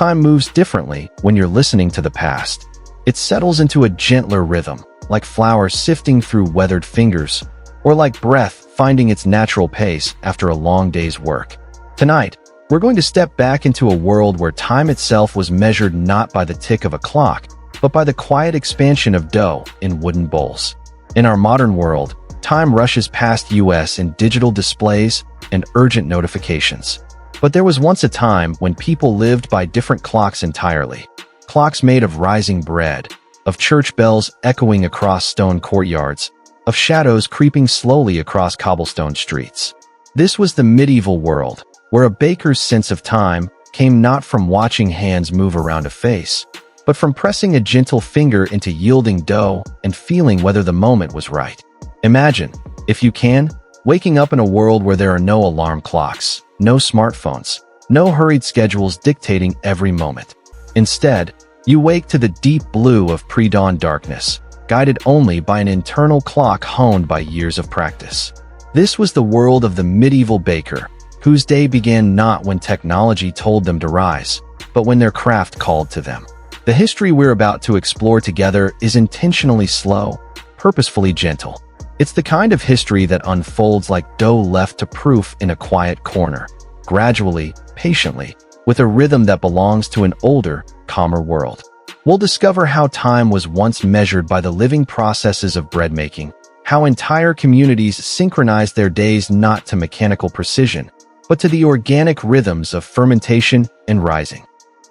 Time moves differently when you're listening to the past. It settles into a gentler rhythm, like flowers sifting through weathered fingers, or like breath finding its natural pace after a long day's work. Tonight, we're going to step back into a world where time itself was measured not by the tick of a clock, but by the quiet expansion of dough in wooden bowls. In our modern world, time rushes past us in digital displays and urgent notifications. But there was once a time when people lived by different clocks entirely. Clocks made of rising bread, of church bells echoing across stone courtyards, of shadows creeping slowly across cobblestone streets. This was the medieval world, where a baker's sense of time came not from watching hands move around a face, but from pressing a gentle finger into yielding dough and feeling whether the moment was right. Imagine, if you can, waking up in a world where there are no alarm clocks, no smartphones, no hurried schedules dictating every moment. Instead, you wake to the deep blue of pre-dawn darkness, guided only by an internal clock honed by years of practice. This was the world of the medieval baker, whose day began not when technology told them to rise, but when their craft called to them. The history we're about to explore together is intentionally slow, purposefully gentle. It's the kind of history that unfolds like dough left to proof in a quiet corner, gradually, patiently, with a rhythm that belongs to an older, calmer world. We'll discover how time was once measured by the living processes of bread making, how entire communities synchronized their days not to mechanical precision, but to the organic rhythms of fermentation and rising.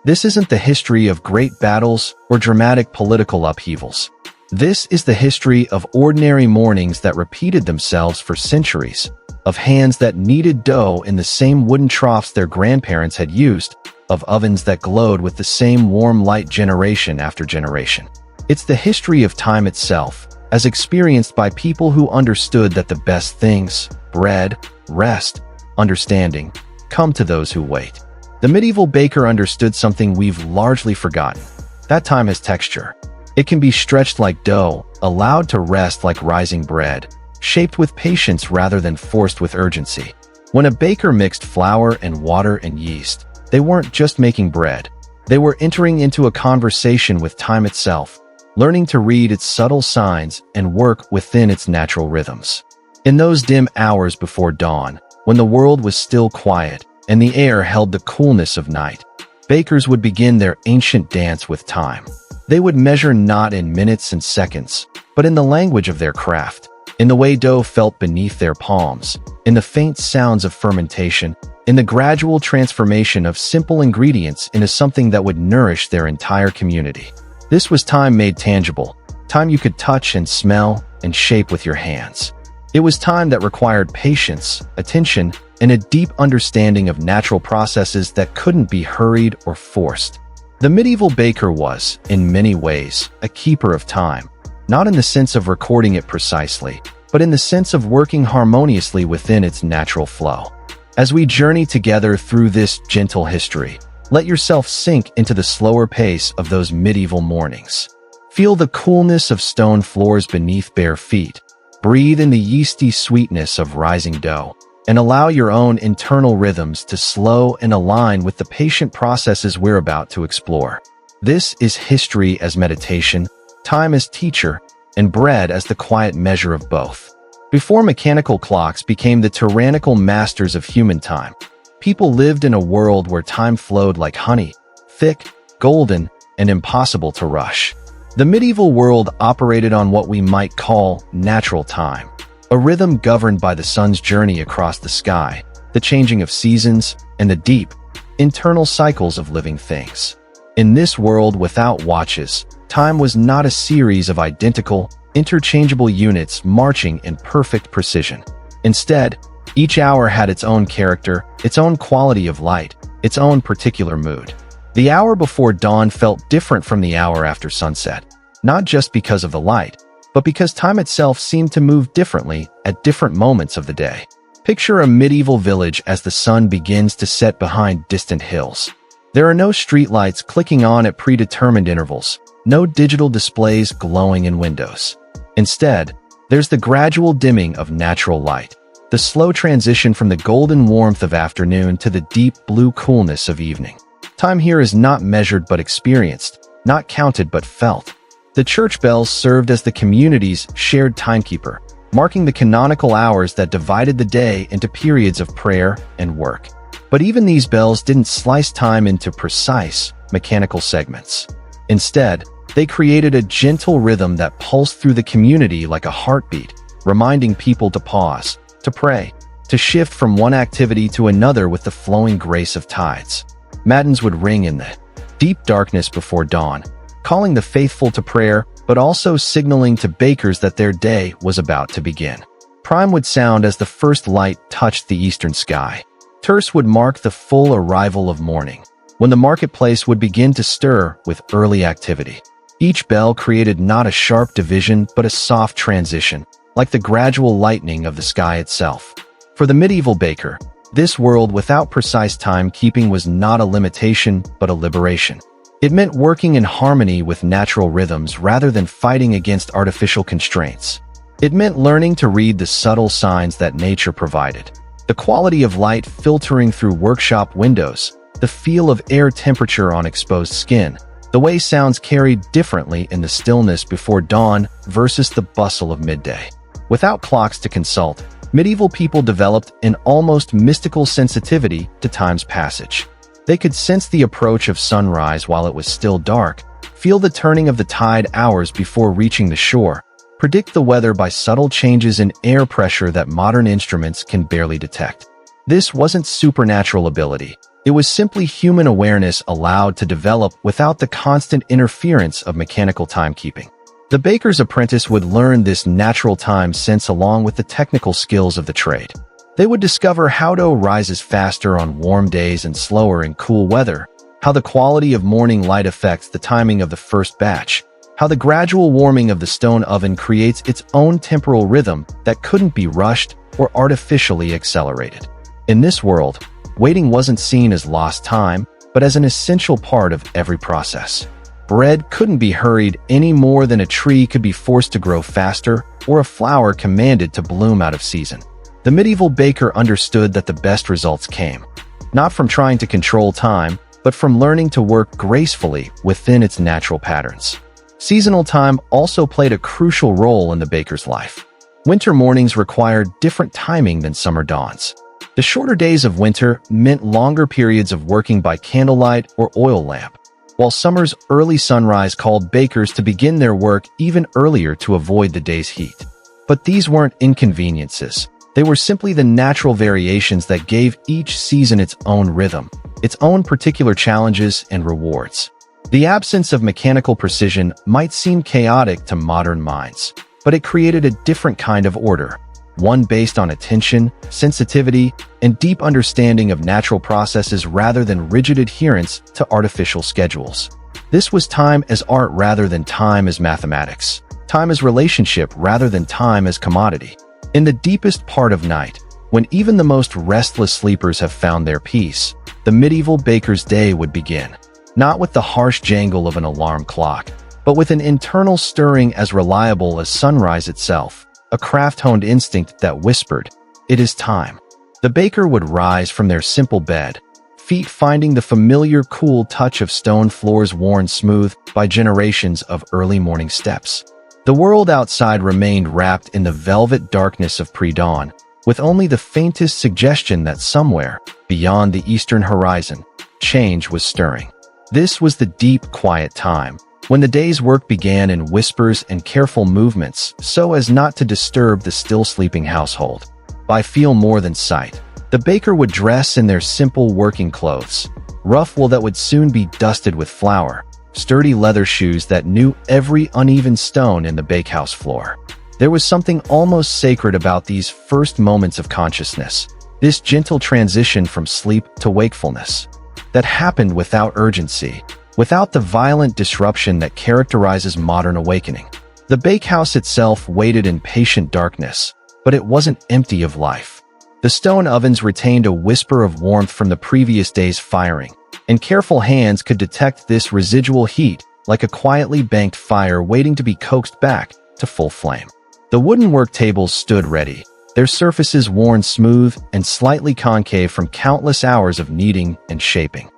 This isn't the history of great battles or dramatic political upheavals. This is the history of ordinary mornings that repeated themselves for centuries, of hands that kneaded dough in the same wooden troughs their grandparents had used, of ovens that glowed with the same warm light generation after generation. It's the history of time itself, as experienced by people who understood that the best things, bread, rest, understanding, come to those who wait. The medieval baker understood something we've largely forgotten. That time has texture. It can be stretched like dough, allowed to rest like rising bread, shaped with patience rather than forced with urgency. When a baker mixed flour and water and yeast, they weren't just making bread. They were entering into a conversation with time itself, learning to read its subtle signs and work within its natural rhythms. In those dim hours before dawn, when the world was still quiet and the air held the coolness of night, bakers would begin their ancient dance with time. They would measure not in minutes and seconds, but in the language of their craft, in the way dough felt beneath their palms, in the faint sounds of fermentation, in the gradual transformation of simple ingredients into something that would nourish their entire community. This was time made tangible, time you could touch and smell and shape with your hands. It was time that required patience, attention, and a deep understanding of natural processes that couldn't be hurried or forced. The medieval baker was, in many ways, a keeper of time, not in the sense of recording it precisely, but in the sense of working harmoniously within its natural flow. As we journey together through this gentle history, let yourself sink into the slower pace of those medieval mornings. Feel the coolness of stone floors beneath bare feet. Breathe in the yeasty sweetness of rising dough, and allow your own internal rhythms to slow and align with the patient processes we're about to explore. This is history as meditation, time as teacher, and bread as the quiet measure of both. Before mechanical clocks became the tyrannical masters of human time, people lived in a world where time flowed like honey, thick, golden, and impossible to rush. The medieval world operated on what we might call natural time, a rhythm governed by the sun's journey across the sky, the changing of seasons, and the deep, internal cycles of living things. In this world without watches, time was not a series of identical, interchangeable units marching in perfect precision. Instead, each hour had its own character, its own quality of light, its own particular mood. The hour before dawn felt different from the hour after sunset, not just because of the light, but because time itself seemed to move differently at different moments of the day. Picture a medieval village as the sun begins to set behind distant hills. There are no streetlights clicking on at predetermined intervals, no digital displays glowing in windows. Instead, there's the gradual dimming of natural light, the slow transition from the golden warmth of afternoon to the deep blue coolness of evening. Time here is not measured but experienced, not counted but felt. The church bells served as the community's shared timekeeper, marking the canonical hours that divided the day into periods of prayer and work. But even these bells didn't slice time into precise, mechanical segments. Instead, they created a gentle rhythm that pulsed through the community like a heartbeat, reminding people to pause, to pray, to shift from one activity to another with the flowing grace of tides. Matins would ring in the deep darkness before dawn, calling the faithful to prayer, but also signaling to bakers that their day was about to begin. Prime would sound as the first light touched the eastern sky. Terce would mark the full arrival of morning, when the marketplace would begin to stir with early activity. Each bell created not a sharp division but a soft transition, like the gradual lightening of the sky itself. For the medieval baker, this world without precise timekeeping was not a limitation but a liberation. It meant working in harmony with natural rhythms rather than fighting against artificial constraints. It meant learning to read the subtle signs that nature provided. The quality of light filtering through workshop windows, the feel of air temperature on exposed skin, the way sounds carried differently in the stillness before dawn versus the bustle of midday. Without clocks to consult, medieval people developed an almost mystical sensitivity to time's passage. They could sense the approach of sunrise while it was still dark, feel the turning of the tide hours before reaching the shore, predict the weather by subtle changes in air pressure that modern instruments can barely detect. This wasn't supernatural ability. It was simply human awareness allowed to develop without the constant interference of mechanical timekeeping. The baker's apprentice would learn this natural time sense along with the technical skills of the trade. They would discover how dough rises faster on warm days and slower in cool weather, how the quality of morning light affects the timing of the first batch, how the gradual warming of the stone oven creates its own temporal rhythm that couldn't be rushed or artificially accelerated. In this world, waiting wasn't seen as lost time, but as an essential part of every process. Bread couldn't be hurried any more than a tree could be forced to grow faster or a flower commanded to bloom out of season. The medieval baker understood that the best results came, not from trying to control time, but from learning to work gracefully within its natural patterns. Seasonal time also played a crucial role in the baker's life. Winter mornings required different timing than summer dawns. The shorter days of winter meant longer periods of working by candlelight or oil lamp, while summer's early sunrise called bakers to begin their work even earlier to avoid the day's heat. But these weren't inconveniences. They were simply the natural variations that gave each season its own rhythm, its own particular challenges and rewards. The absence of mechanical precision might seem chaotic to modern minds, but it created a different kind of order, one based on attention, sensitivity, and deep understanding of natural processes rather than rigid adherence to artificial schedules. This was time as art rather than time as mathematics, time as relationship rather than time as commodity. In the deepest part of night, when even the most restless sleepers have found their peace, the medieval baker's day would begin. Not with the harsh jangle of an alarm clock, but with an internal stirring as reliable as sunrise itself, a craft-honed instinct that whispered, "It is time." The baker would rise from their simple bed, feet finding the familiar cool touch of stone floors worn smooth by generations of early morning steps. The world outside remained wrapped in the velvet darkness of pre-dawn, with only the faintest suggestion that somewhere, beyond the eastern horizon, change was stirring. This was the deep, quiet time, when the day's work began in whispers and careful movements so as not to disturb the still sleeping household. By feel more than sight, the baker would dress in their simple working clothes, rough wool that would soon be dusted with flour, sturdy leather shoes that knew every uneven stone in the bakehouse floor. There was something almost sacred about these first moments of consciousness, this gentle transition from sleep to wakefulness, that happened without urgency, without the violent disruption that characterizes modern awakening. The bakehouse itself waited in patient darkness, but it wasn't empty of life. The stone ovens retained a whisper of warmth from the previous day's firing, and careful hands could detect this residual heat like a quietly banked fire waiting to be coaxed back to full flame. The wooden work tables stood ready, their surfaces worn smooth and slightly concave from countless hours of kneading and shaping.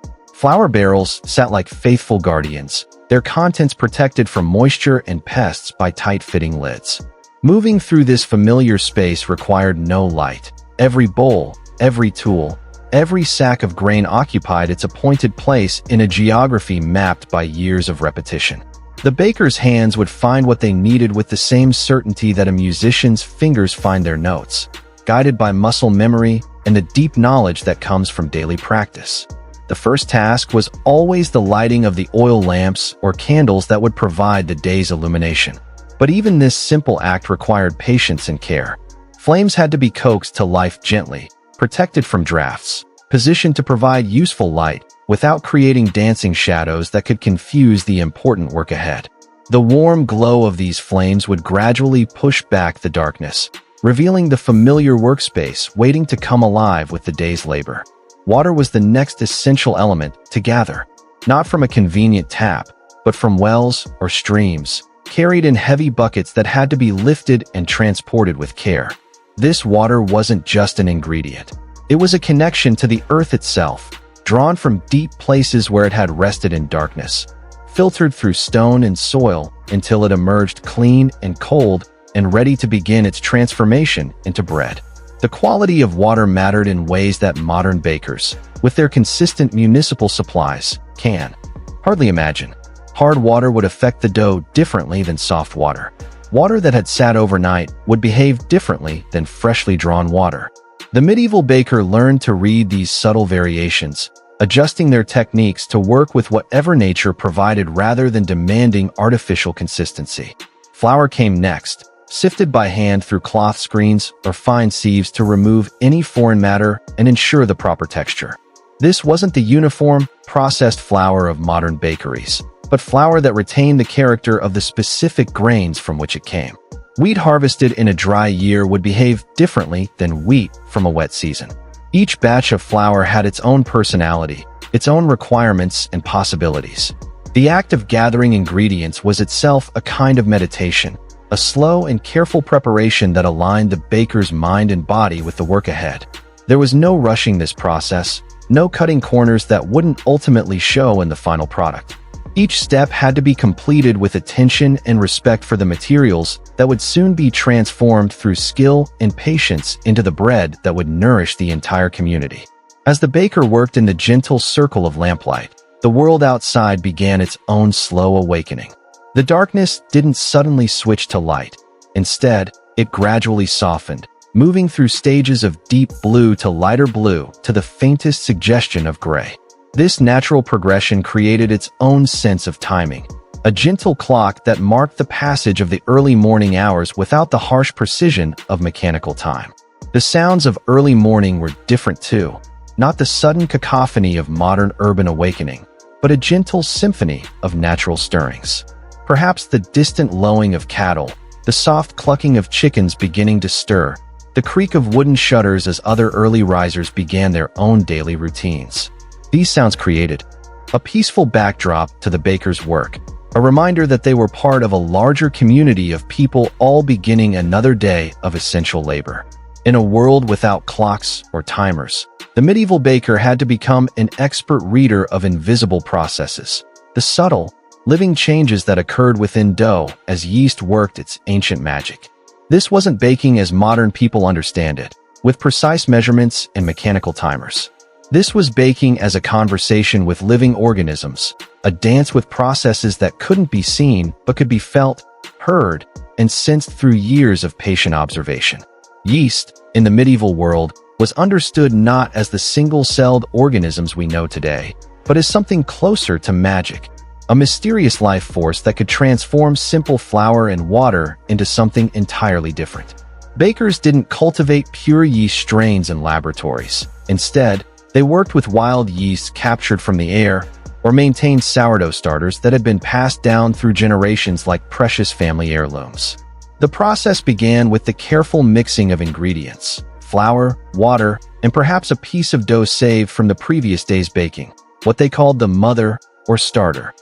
Flour barrels sat like faithful guardians, their contents protected from moisture and pests by tight-fitting lids. Moving through this familiar space required no light. Every bowl, every tool, every sack of grain occupied its appointed place in a geography mapped by years of repetition. The baker's hands would find what they needed with the same certainty that a musician's fingers find their notes, guided by muscle memory and the deep knowledge that comes from daily practice. The first task was always the lighting of the oil lamps or candles that would provide the day's illumination. But even this simple act required patience and care. Flames had to be coaxed to life gently, protected from drafts, positioned to provide useful light, without creating dancing shadows that could confuse the important work ahead. The warm glow of these flames would gradually push back the darkness, revealing the familiar workspace waiting to come alive with the day's labor. Water was the next essential element to gather, not from a convenient tap, but from wells or streams, carried in heavy buckets that had to be lifted and transported with care. This water wasn't just an ingredient. It was a connection to the earth itself, drawn from deep places where it had rested in darkness, filtered through stone and soil until it emerged clean and cold and ready to begin its transformation into bread. The quality of water mattered in ways that modern bakers, with their consistent municipal supplies, can hardly imagine. Hard water would affect the dough differently than soft water. Water that had sat overnight would behave differently than freshly drawn water. The medieval baker learned to read these subtle variations, adjusting their techniques to work with whatever nature provided rather than demanding artificial consistency. Flour came next, sifted by hand through cloth screens or fine sieves to remove any foreign matter and ensure the proper texture. This wasn't the uniform, processed flour of modern bakeries, but flour that retained the character of the specific grains from which it came. Wheat harvested in a dry year would behave differently than wheat from a wet season. Each batch of flour had its own personality, its own requirements and possibilities. The act of gathering ingredients was itself a kind of meditation, a slow and careful preparation that aligned the baker's mind and body with the work ahead. There was no rushing this process, no cutting corners that wouldn't ultimately show in the final product. Each step had to be completed with attention and respect for the materials that would soon be transformed through skill and patience into the bread that would nourish the entire community. As the baker worked in the gentle circle of lamplight, the world outside began its own slow awakening. The darkness didn't suddenly switch to light. Instead, it gradually softened, moving through stages of deep blue to lighter blue to the faintest suggestion of gray. This natural progression created its own sense of timing, a gentle clock that marked the passage of the early morning hours without the harsh precision of mechanical time. The sounds of early morning were different too, not the sudden cacophony of modern urban awakening, but a gentle symphony of natural stirrings. Perhaps the distant lowing of cattle, the soft clucking of chickens beginning to stir, the creak of wooden shutters as other early risers began their own daily routines. These sounds created a peaceful backdrop to the baker's work, a reminder that they were part of a larger community of people all beginning another day of essential labor. In a world without clocks or timers, the medieval baker had to become an expert reader of invisible processes, the subtle, living changes that occurred within dough as yeast worked its ancient magic. This wasn't baking as modern people understand it, with precise measurements and mechanical timers. This was baking as a conversation with living organisms, a dance with processes that couldn't be seen but could be felt, heard, and sensed through years of patient observation. Yeast, in the medieval world, was understood not as the single-celled organisms we know today, but as something closer to magic, a mysterious life force that could transform simple flour and water into something entirely different. Bakers didn't cultivate pure yeast strains in laboratories. Instead, they worked with wild yeasts captured from the air or maintained sourdough starters that had been passed down through generations like precious family heirlooms. The process began with the careful mixing of ingredients, flour, water, and perhaps a piece of dough saved from the previous day's baking, what they called the mother or starter.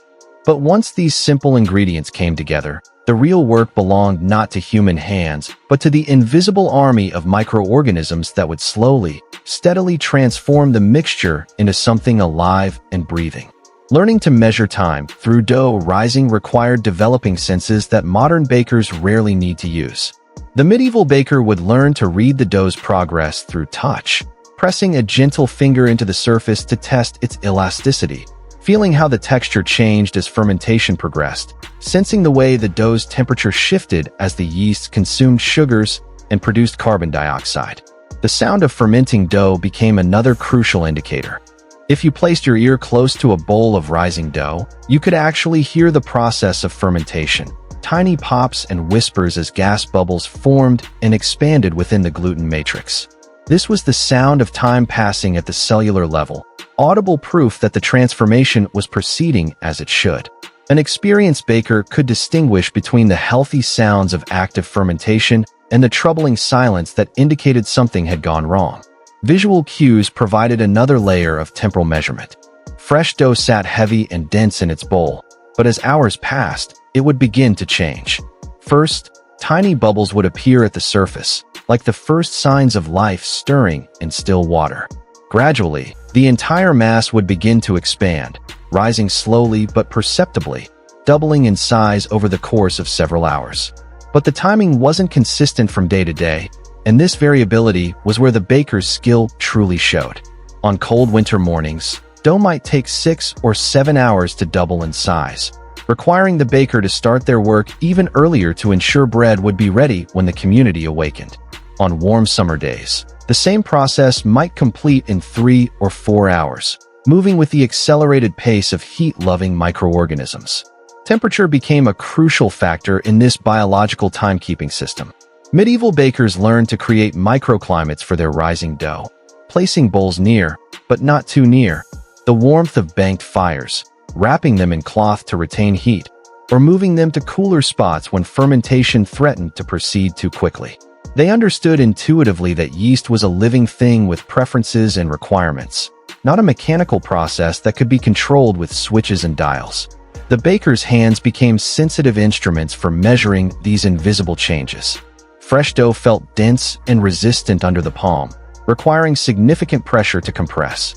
But once these simple ingredients came together, the The real work belonged not to human hands, but to the invisible army of microorganisms that would slowly, steadily transform the mixture into something alive and breathing. Learning to measure time through dough rising required developing senses that modern bakers rarely need to use. The medieval baker would learn to read the dough's progress through touch, pressing a gentle finger into the surface to test its elasticity, feeling how the texture changed as fermentation progressed, sensing the way the dough's temperature shifted as the yeast consumed sugars and produced carbon dioxide. The sound of fermenting dough became another crucial indicator. If you placed your ear close to a bowl of rising dough, you could actually hear the process of fermentation, tiny pops and whispers as gas bubbles formed and expanded within the gluten matrix. This was the sound of time passing at the cellular level, audible proof that the transformation was proceeding as it should. An experienced baker could distinguish between the healthy sounds of active fermentation and the troubling silence that indicated something had gone wrong. Visual cues provided another layer of temporal measurement. Fresh dough sat heavy and dense in its bowl, but as hours passed, it would begin to change. First, tiny bubbles would appear at the surface, like the first signs of life stirring in still water. Gradually, the entire mass would begin to expand, rising slowly but perceptibly, doubling in size over the course of several hours. But the timing wasn't consistent from day to day, and this variability was where the baker's skill truly showed. On cold winter mornings, dough might take 6 or 7 hours to double in size, requiring the baker to start their work even earlier to ensure bread would be ready when the community awakened. On warm summer days, the same process might complete in 3 or 4 hours, moving with the accelerated pace of heat-loving microorganisms. Temperature became a crucial factor in this biological timekeeping system. Medieval bakers learned to create microclimates for their rising dough, placing bowls near, but not too near, the warmth of banked fires, wrapping them in cloth to retain heat, or moving them to cooler spots when fermentation threatened to proceed too quickly. They understood intuitively that yeast was a living thing with preferences and requirements, not a mechanical process that could be controlled with switches and dials. The baker's hands became sensitive instruments for measuring these invisible changes. Fresh dough felt dense and resistant under the palm, requiring significant pressure to compress.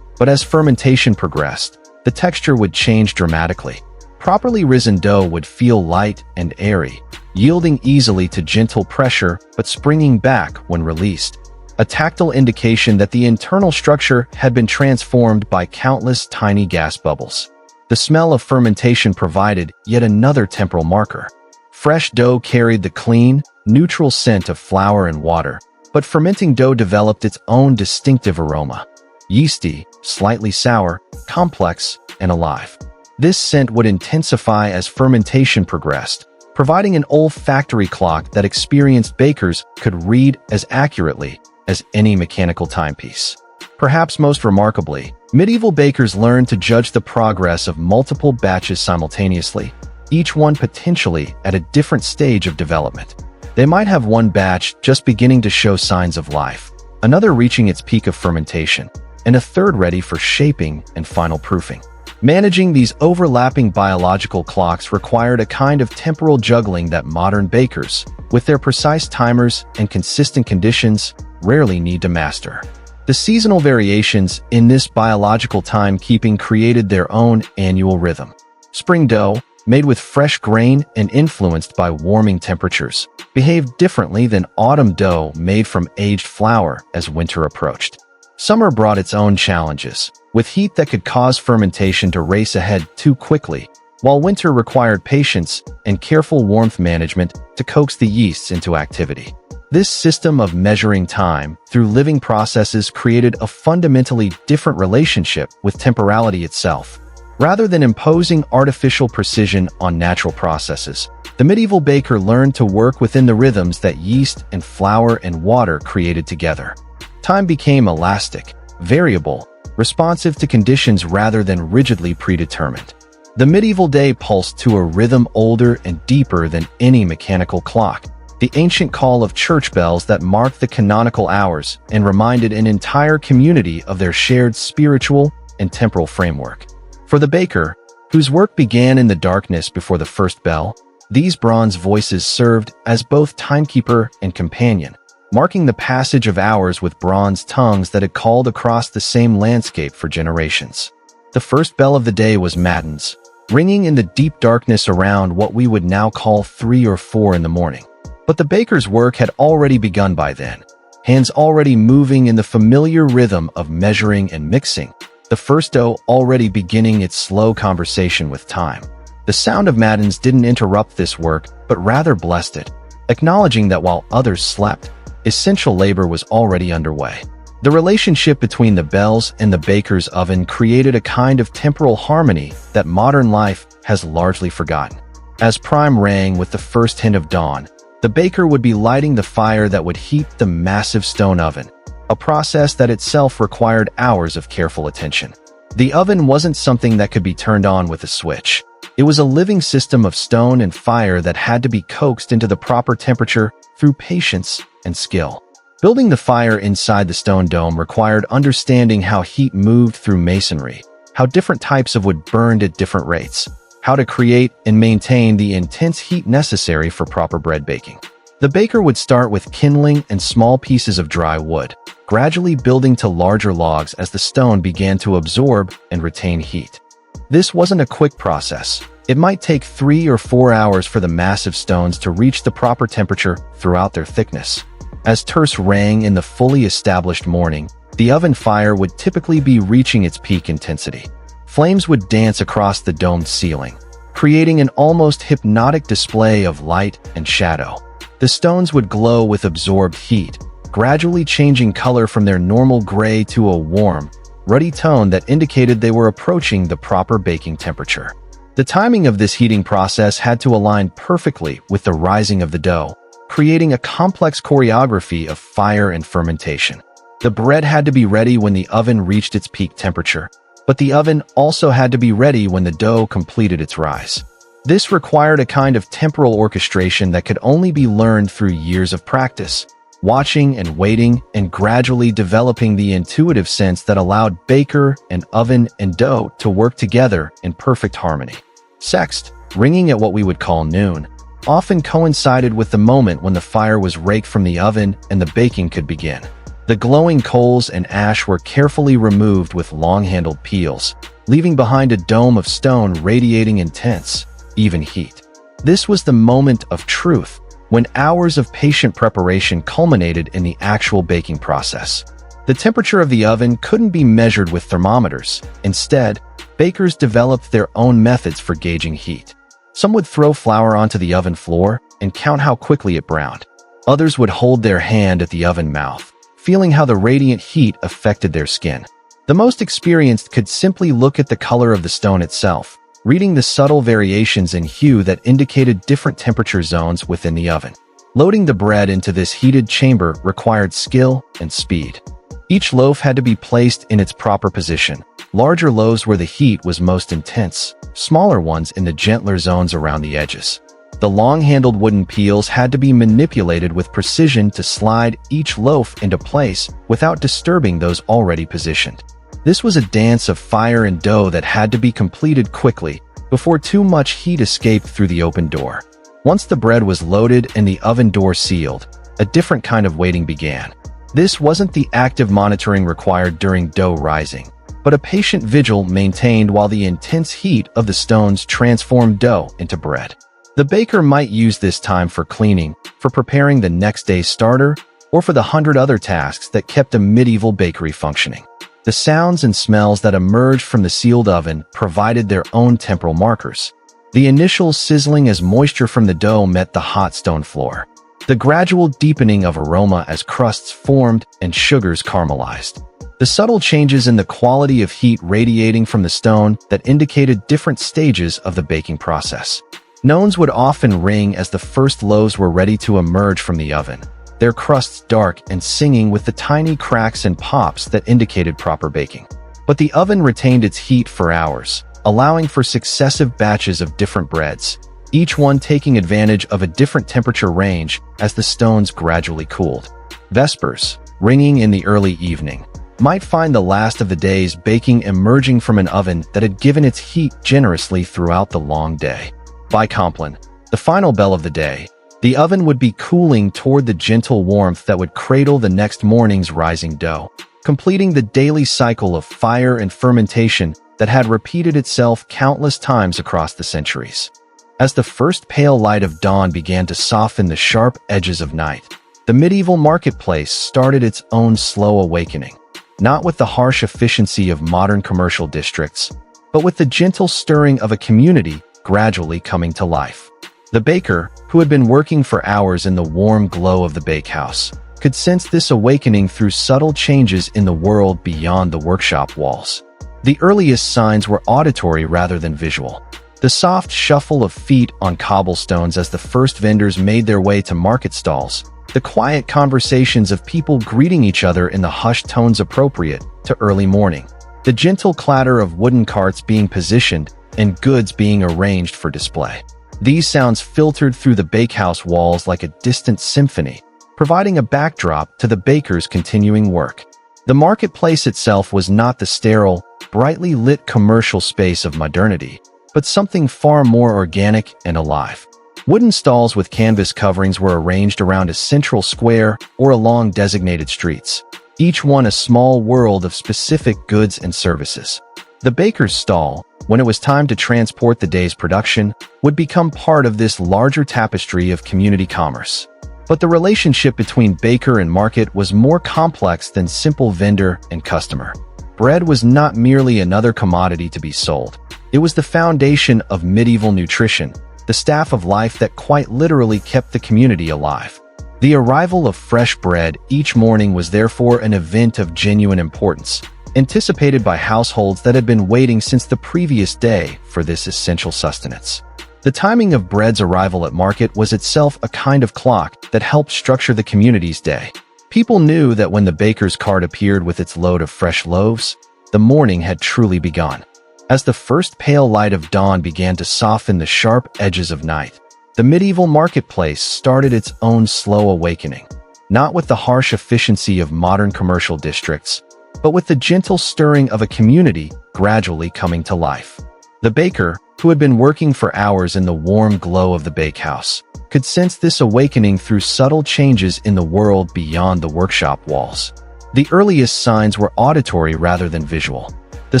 But as fermentation progressed, the texture would change dramatically. Properly risen dough would feel light and airy, yielding easily to gentle pressure but springing back when released, a tactile indication that the internal structure had been transformed by countless tiny gas bubbles. The smell of fermentation provided yet another temporal marker. Fresh dough carried the clean, neutral scent of flour and water, but fermenting dough developed its own distinctive aroma. Yeasty, slightly sour, complex, and alive. This scent would intensify as fermentation progressed, providing an olfactory clock that experienced bakers could read as accurately as any mechanical timepiece. Perhaps most remarkably, medieval bakers learned to judge the progress of multiple batches simultaneously, each one potentially at a different stage of development. They might have one batch just beginning to show signs of life, another reaching its peak of fermentation, and a third ready for shaping and final proofing. Managing these overlapping biological clocks required a kind of temporal juggling that modern bakers, with their precise timers and consistent conditions, rarely need to master. The seasonal variations in this biological timekeeping created their own annual rhythm. Spring dough, made with fresh grain and influenced by warming temperatures, behaved differently than autumn dough made from aged flour as winter approached. Summer brought its own challenges, with heat that could cause fermentation to race ahead too quickly, while winter required patience and careful warmth management to coax the yeasts into activity. This system of measuring time through living processes created a fundamentally different relationship with temporality itself. Rather than imposing artificial precision on natural processes, the medieval baker learned to work within the rhythms that yeast and flour and water created together. Time became elastic, variable, responsive to conditions rather than rigidly predetermined. The medieval day pulsed to a rhythm older and deeper than any mechanical clock, the ancient call of church bells that marked the canonical hours and reminded an entire community of their shared spiritual and temporal framework. For the baker, whose work began in the darkness before the first bell, These bronze voices served as both timekeeper and companion, marking the passage of hours with bronze tongues that had called across the same landscape for generations. The first bell of the day was matins, ringing in the deep darkness around what we would now call 3 or 4 in the morning. But the baker's work had already begun by then, hands already moving in the familiar rhythm of measuring and mixing, the first dough already beginning its slow conversation with time. The sound of matins didn't interrupt this work, but rather blessed it, acknowledging that while others slept, essential labor was already underway. The relationship between the bells and the baker's oven created a kind of temporal harmony that modern life has largely forgotten. As prime rang with the first hint of dawn, the baker would be lighting the fire that would heat the massive stone oven, a process that itself required hours of careful attention. The oven wasn't something that could be turned on with a switch. It was a living system of stone and fire that had to be coaxed into the proper temperature through patience and skill. Building the fire inside the stone dome required understanding how heat moved through masonry, how different types of wood burned at different rates, how to create and maintain the intense heat necessary for proper bread baking. The baker would start with kindling and small pieces of dry wood, gradually building to larger logs as the stone began to absorb and retain heat. This wasn't a quick process. It might take 3 or 4 hours for the massive stones to reach the proper temperature throughout their thickness. As terse rang in the fully established morning, the oven fire would typically be reaching its peak intensity. Flames would dance across the domed ceiling, creating an almost hypnotic display of light and shadow. The stones would glow with absorbed heat, gradually changing color from their normal gray to a warm, ruddy tone that indicated they were approaching the proper baking temperature. The timing of this heating process had to align perfectly with the rising of the dough, creating a complex choreography of fire and fermentation. The bread had to be ready when the oven reached its peak temperature, but the oven also had to be ready when the dough completed its rise. This required a kind of temporal orchestration that could only be learned through years of practice, watching and waiting and gradually developing the intuitive sense that allowed baker and oven and dough to work together in perfect harmony. Sext, ringing at what we would call noon, often coincided with the moment when the fire was raked from the oven and the baking could begin. The glowing coals and ash were carefully removed with long-handled peels, leaving behind a dome of stone radiating intense, even heat. This was the moment of truth, when hours of patient preparation culminated in the actual baking process. The temperature of the oven couldn't be measured with thermometers. Instead, bakers developed their own methods for gauging heat. Some would throw flour onto the oven floor and count how quickly it browned. Others would hold their hand at the oven mouth, feeling how the radiant heat affected their skin. The most experienced could simply look at the color of the stone itself, reading the subtle variations in hue that indicated different temperature zones within the oven. Loading the bread into this heated chamber required skill and speed. Each loaf had to be placed in its proper position, larger loaves where the heat was most intense, smaller ones in the gentler zones around the edges. The long-handled wooden peels had to be manipulated with precision to slide each loaf into place without disturbing those already positioned. This was a dance of fire and dough that had to be completed quickly before too much heat escaped through the open door. Once the bread was loaded and the oven door sealed, a different kind of waiting began. This wasn't the active monitoring required during dough rising, but a patient vigil maintained while the intense heat of the stones transformed dough into bread. The baker might use this time for cleaning, for preparing the next day's starter, or for the 100 other tasks that kept a medieval bakery functioning. The sounds and smells that emerged from the sealed oven provided their own temporal markers. The initial sizzling as moisture from the dough met the hot stone floor. The gradual deepening of aroma as crusts formed and sugars caramelized. The subtle changes in the quality of heat radiating from the stone that indicated different stages of the baking process. Nones would often ring as the first loaves were ready to emerge from the oven, their crusts dark and singing with the tiny cracks and pops that indicated proper baking. But the oven retained its heat for hours, allowing for successive batches of different breads, each one taking advantage of a different temperature range as the stones gradually cooled. Vespers, ringing in the early evening, might find the last of the day's baking emerging from an oven that had given its heat generously throughout the long day. By Compline, the The final bell of the day, the oven would be cooling toward the gentle warmth that would cradle the next morning's rising dough, completing the daily cycle of fire and fermentation that had repeated itself countless times across the centuries. As the first pale light of dawn began to soften the sharp edges of night, the medieval marketplace started its own slow awakening, not with the harsh efficiency of modern commercial districts, but with the gentle stirring of a community gradually coming to life. The baker, who had been working for hours in the warm glow of the bakehouse, could sense this awakening through subtle changes in the world beyond the workshop walls. The earliest signs were auditory rather than visual. The soft shuffle of feet on cobblestones as the first vendors made their way to market stalls, the quiet conversations of people greeting each other in the hushed tones appropriate to early morning, the gentle clatter of wooden carts being positioned and goods being arranged for display. These sounds filtered through the bakehouse walls like a distant symphony, providing a backdrop to the baker's continuing work. The marketplace itself was not the sterile, brightly lit commercial space of modernity, but something far more organic and alive. Wooden stalls with canvas coverings were arranged around a central square or along designated streets, each one a small world of specific goods and services. The baker's stall, when it was time to transport the day's production, would become part of this larger tapestry of community commerce. But the relationship between baker and market was more complex than simple vendor and customer. Bread was not merely another commodity to be sold. It was the foundation of medieval nutrition, the staff of life that quite literally kept the community alive. The arrival of fresh bread each morning was therefore an event of genuine importance, anticipated by households that had been waiting since the previous day for this essential sustenance. The timing of bread's arrival at market was itself a kind of clock that helped structure the community's day. People knew that when the baker's cart appeared with its load of fresh loaves, the morning had truly begun. As the first pale light of dawn began to soften the sharp edges of night, the medieval marketplace started its own slow awakening, not with the harsh efficiency of modern commercial districts, but with the gentle stirring of a community gradually coming to life. The baker, who had been working for hours in the warm glow of the bakehouse, could sense this awakening through subtle changes in the world beyond the workshop walls. The earliest signs were auditory rather than visual. The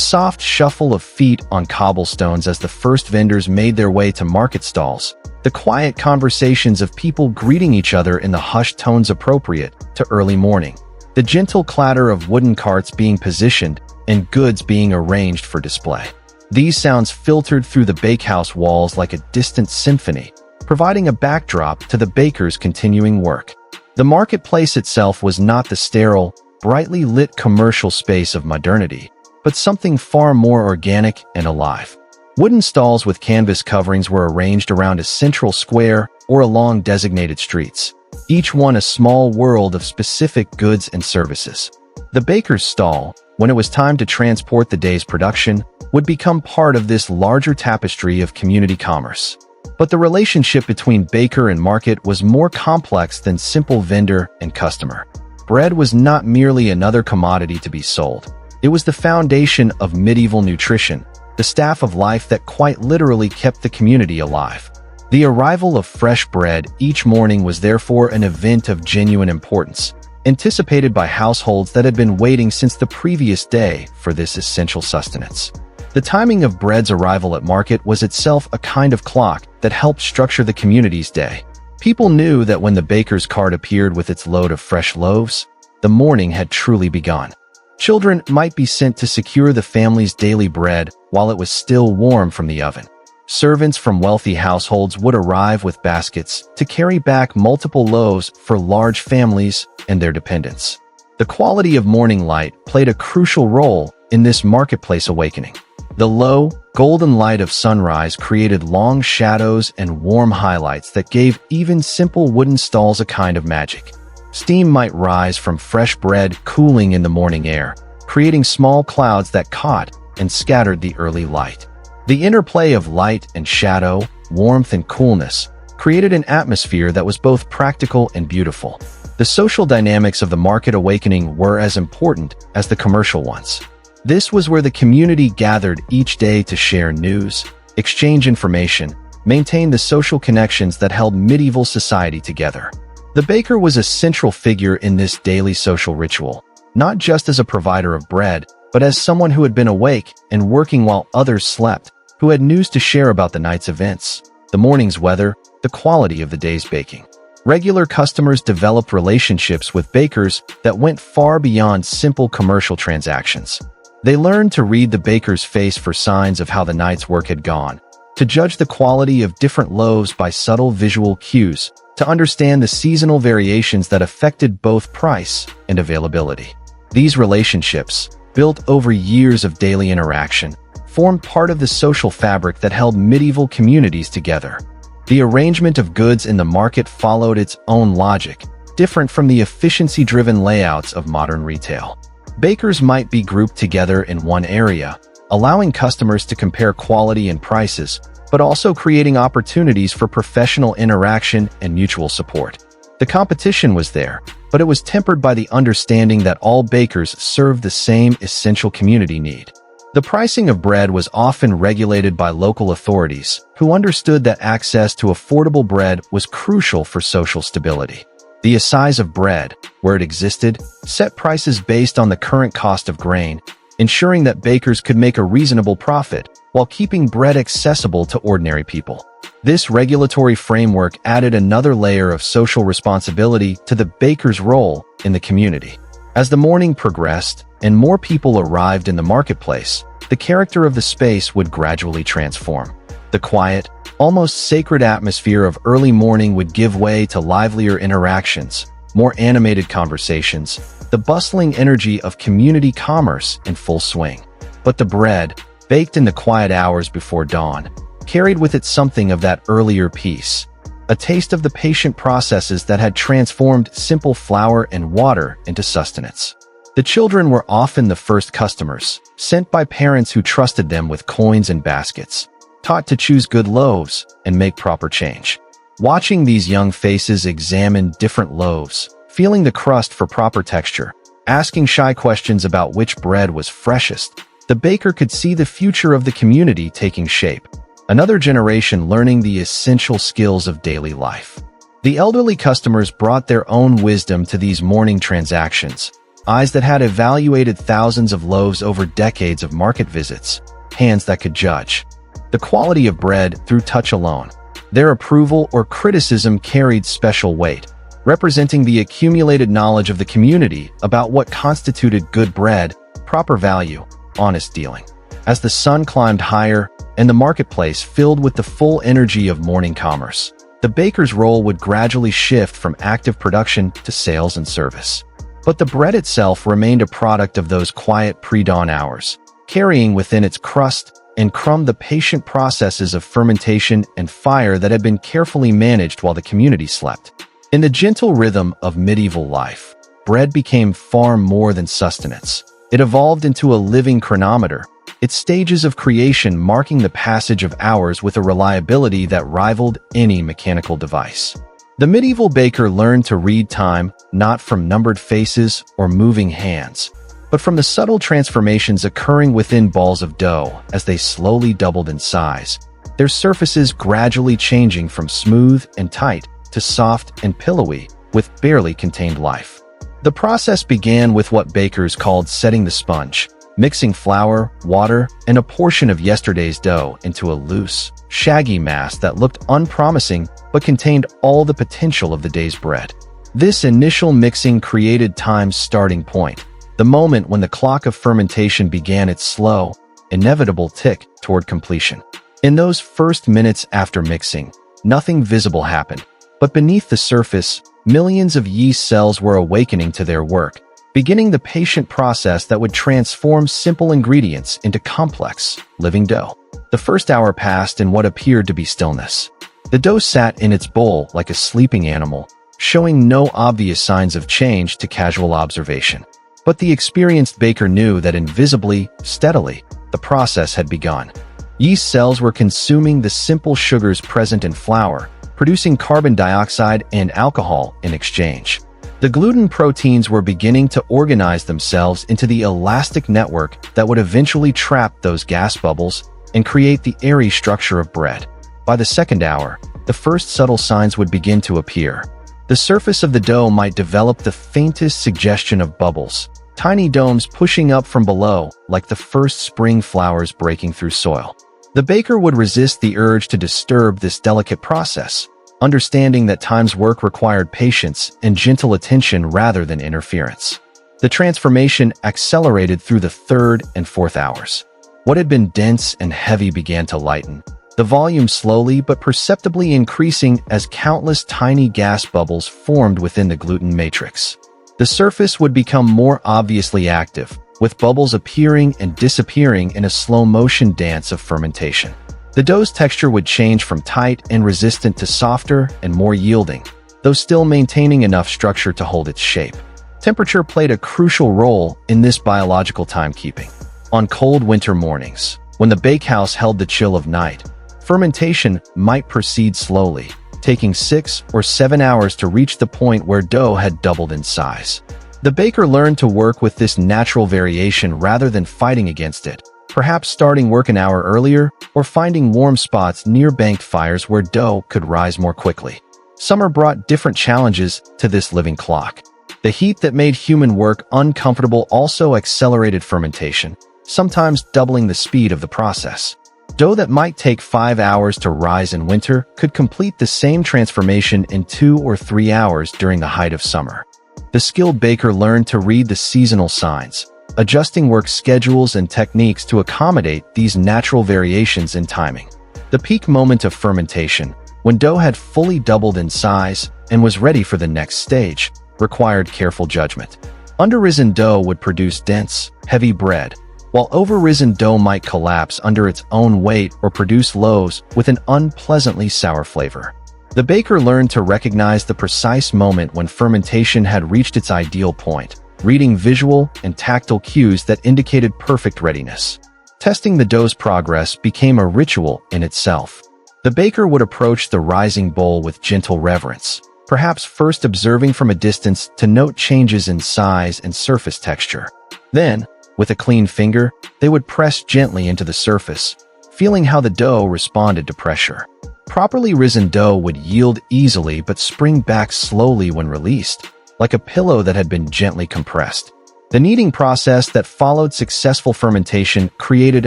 soft shuffle of feet on cobblestones as the first vendors made their way to market stalls, the quiet conversations of people greeting each other in the hushed tones appropriate to early morning, the gentle clatter of wooden carts being positioned and goods being arranged for display. These sounds filtered through the bakehouse walls like a distant symphony, providing a backdrop to the baker's continuing work. The marketplace itself was not the sterile, brightly lit commercial space of modernity, but something far more organic and alive. Wooden stalls with canvas coverings were arranged around a central square or along designated streets, each one a small world of specific goods and services. The baker's stall, when it was time to transport the day's production, would become part of this larger tapestry of community commerce. But the relationship between baker and market was more complex than simple vendor and customer. Bread was not merely another commodity to be sold. It was the foundation of medieval nutrition, the staff of life that quite literally kept the community alive. The arrival of fresh bread each morning was therefore an event of genuine importance, anticipated by households that had been waiting since the previous day for this essential sustenance. The timing of bread's arrival at market was itself a kind of clock that helped structure the community's day. People knew that when the baker's cart appeared with its load of fresh loaves, the morning had truly begun. Children might be sent to secure the family's daily bread while it was still warm from the oven. Servants from wealthy households would arrive with baskets to carry back multiple loaves for large families and their dependents. The quality of morning light played a crucial role in this marketplace awakening. The low, golden light of sunrise created long shadows and warm highlights that gave even simple wooden stalls a kind of magic. Steam might rise from fresh bread cooling in the morning air, creating small clouds that caught and scattered the early light. The interplay of light and shadow, warmth and coolness, created an atmosphere that was both practical and beautiful. The social dynamics of the market awakening were as important as the commercial ones. This was where the community gathered each day to share news, exchange information, maintained the social connections that held medieval society together. The baker was a central figure in this daily social ritual, not just as a provider of bread, but as someone who had been awake and working while others slept, who had news to share about the night's events, the morning's weather, the quality of the day's baking. Regular customers developed relationships with bakers that went far beyond simple commercial transactions. They learned to read the baker's face for signs of how the night's work had gone, to judge the quality of different loaves by subtle visual cues, to understand the seasonal variations that affected both price and availability. These relationships, built over years of daily interaction, formed part of the social fabric that held medieval communities together. The arrangement of goods in the market followed its own logic, different from the efficiency-driven layouts of modern retail. Bakers might be grouped together in one area, allowing customers to compare quality and prices, but also creating opportunities for professional interaction and mutual support. The competition was there, but it was tempered by the understanding that all bakers served the same essential community need. The pricing of bread was often regulated by local authorities, who understood that access to affordable bread was crucial for social stability. The assize of bread, where it existed, set prices based on the current cost of grain, ensuring that bakers could make a reasonable profit while keeping bread accessible to ordinary people. This regulatory framework added another layer of social responsibility to the baker's role in the community. As the morning progressed and more people arrived in the marketplace, the character of the space would gradually transform. The quiet, almost sacred atmosphere of early morning would give way to livelier interactions, more animated conversations, the bustling energy of community commerce in full swing. But the bread, baked in the quiet hours before dawn, carried with it something of that earlier peace, a taste of the patient processes that had transformed simple flour and water into sustenance. The children were often the first customers, sent by parents who trusted them with coins and baskets, taught to choose good loaves and make proper change. Watching these young faces examine different loaves, feeling the crust for proper texture, asking shy questions about which bread was freshest, the baker could see the future of the community taking shape. Another generation learning the essential skills of daily life. The elderly customers brought their own wisdom to these morning transactions, eyes that had evaluated thousands of loaves over decades of market visits, hands that could judge the quality of bread through touch alone. Their approval or criticism carried special weight, representing the accumulated knowledge of the community about what constituted good bread, proper value, honest dealing. As the sun climbed higher and the marketplace filled with the full energy of morning commerce, the baker's role would gradually shift from active production to sales and service. But the bread itself remained a product of those quiet pre-dawn hours, carrying within its crust and crumb the patient processes of fermentation and fire that had been carefully managed while the community slept. In the gentle rhythm of medieval life, bread became far more than sustenance. It evolved into a living chronometer, its stages of creation marking the passage of hours with a reliability that rivaled any mechanical device. The medieval baker learned to read time not from numbered faces or moving hands, but from the subtle transformations occurring within balls of dough as they slowly doubled in size, their surfaces gradually changing from smooth and tight to soft and pillowy with barely contained life. The process began with what bakers called setting the sponge, mixing flour, water, and a portion of yesterday's dough into a loose, shaggy mass that looked unpromising but contained all the potential of the day's bread. This initial mixing created time's starting point, the moment when the clock of fermentation began its slow, inevitable tick toward completion. In those first minutes after mixing, nothing visible happened, but beneath the surface, millions of yeast cells were awakening to their work, beginning the patient process that would transform simple ingredients into complex, living dough. The first hour passed in what appeared to be stillness. The dough sat in its bowl like a sleeping animal, showing no obvious signs of change to casual observation. But the experienced baker knew that invisibly, steadily, the process had begun. Yeast cells were consuming the simple sugars present in flour, producing carbon dioxide and alcohol in exchange. The gluten proteins were beginning to organize themselves into the elastic network that would eventually trap those gas bubbles and create the airy structure of bread. By the second hour, the first subtle signs would begin to appear. The surface of the dough might develop the faintest suggestion of bubbles, tiny domes pushing up from below, like the first spring flowers breaking through soil. The baker would resist the urge to disturb this delicate process, understanding that time's work required patience and gentle attention rather than interference. The transformation accelerated through the third and fourth hours. What had been dense and heavy began to lighten, the volume slowly but perceptibly increasing as countless tiny gas bubbles formed within the gluten matrix. The surface would become more obviously active, with bubbles appearing and disappearing in a slow-motion dance of fermentation. The dough's texture would change from tight and resistant to softer and more yielding, though still maintaining enough structure to hold its shape. Temperature played a crucial role in this biological timekeeping. On cold winter mornings, when the bakehouse held the chill of night, fermentation might proceed slowly, taking 6 or 7 hours to reach the point where dough had doubled in size. The baker learned to work with this natural variation rather than fighting against it, perhaps starting work an hour earlier or finding warm spots near banked fires where dough could rise more quickly. Summer brought different challenges to this living clock. The heat that made human work uncomfortable also accelerated fermentation, sometimes doubling the speed of the process. Dough that might take 5 hours to rise in winter could complete the same transformation in 2 or 3 hours during the height of summer. The skilled baker learned to read the seasonal signs, adjusting work schedules and techniques to accommodate these natural variations in timing. The peak moment of fermentation, when dough had fully doubled in size and was ready for the next stage, required careful judgment. Under-risen dough would produce dense, heavy bread, while over-risen dough might collapse under its own weight or produce loaves with an unpleasantly sour flavor. The baker learned to recognize the precise moment when fermentation had reached its ideal point, reading visual and tactile cues that indicated perfect readiness. Testing the dough's progress became a ritual in itself. The baker would approach the rising bowl with gentle reverence, perhaps first observing from a distance to note changes in size and surface texture. Then, with a clean finger, they would press gently into the surface, feeling how the dough responded to pressure. Properly risen dough would yield easily but spring back slowly when released, like a pillow that had been gently compressed. The kneading process that followed successful fermentation created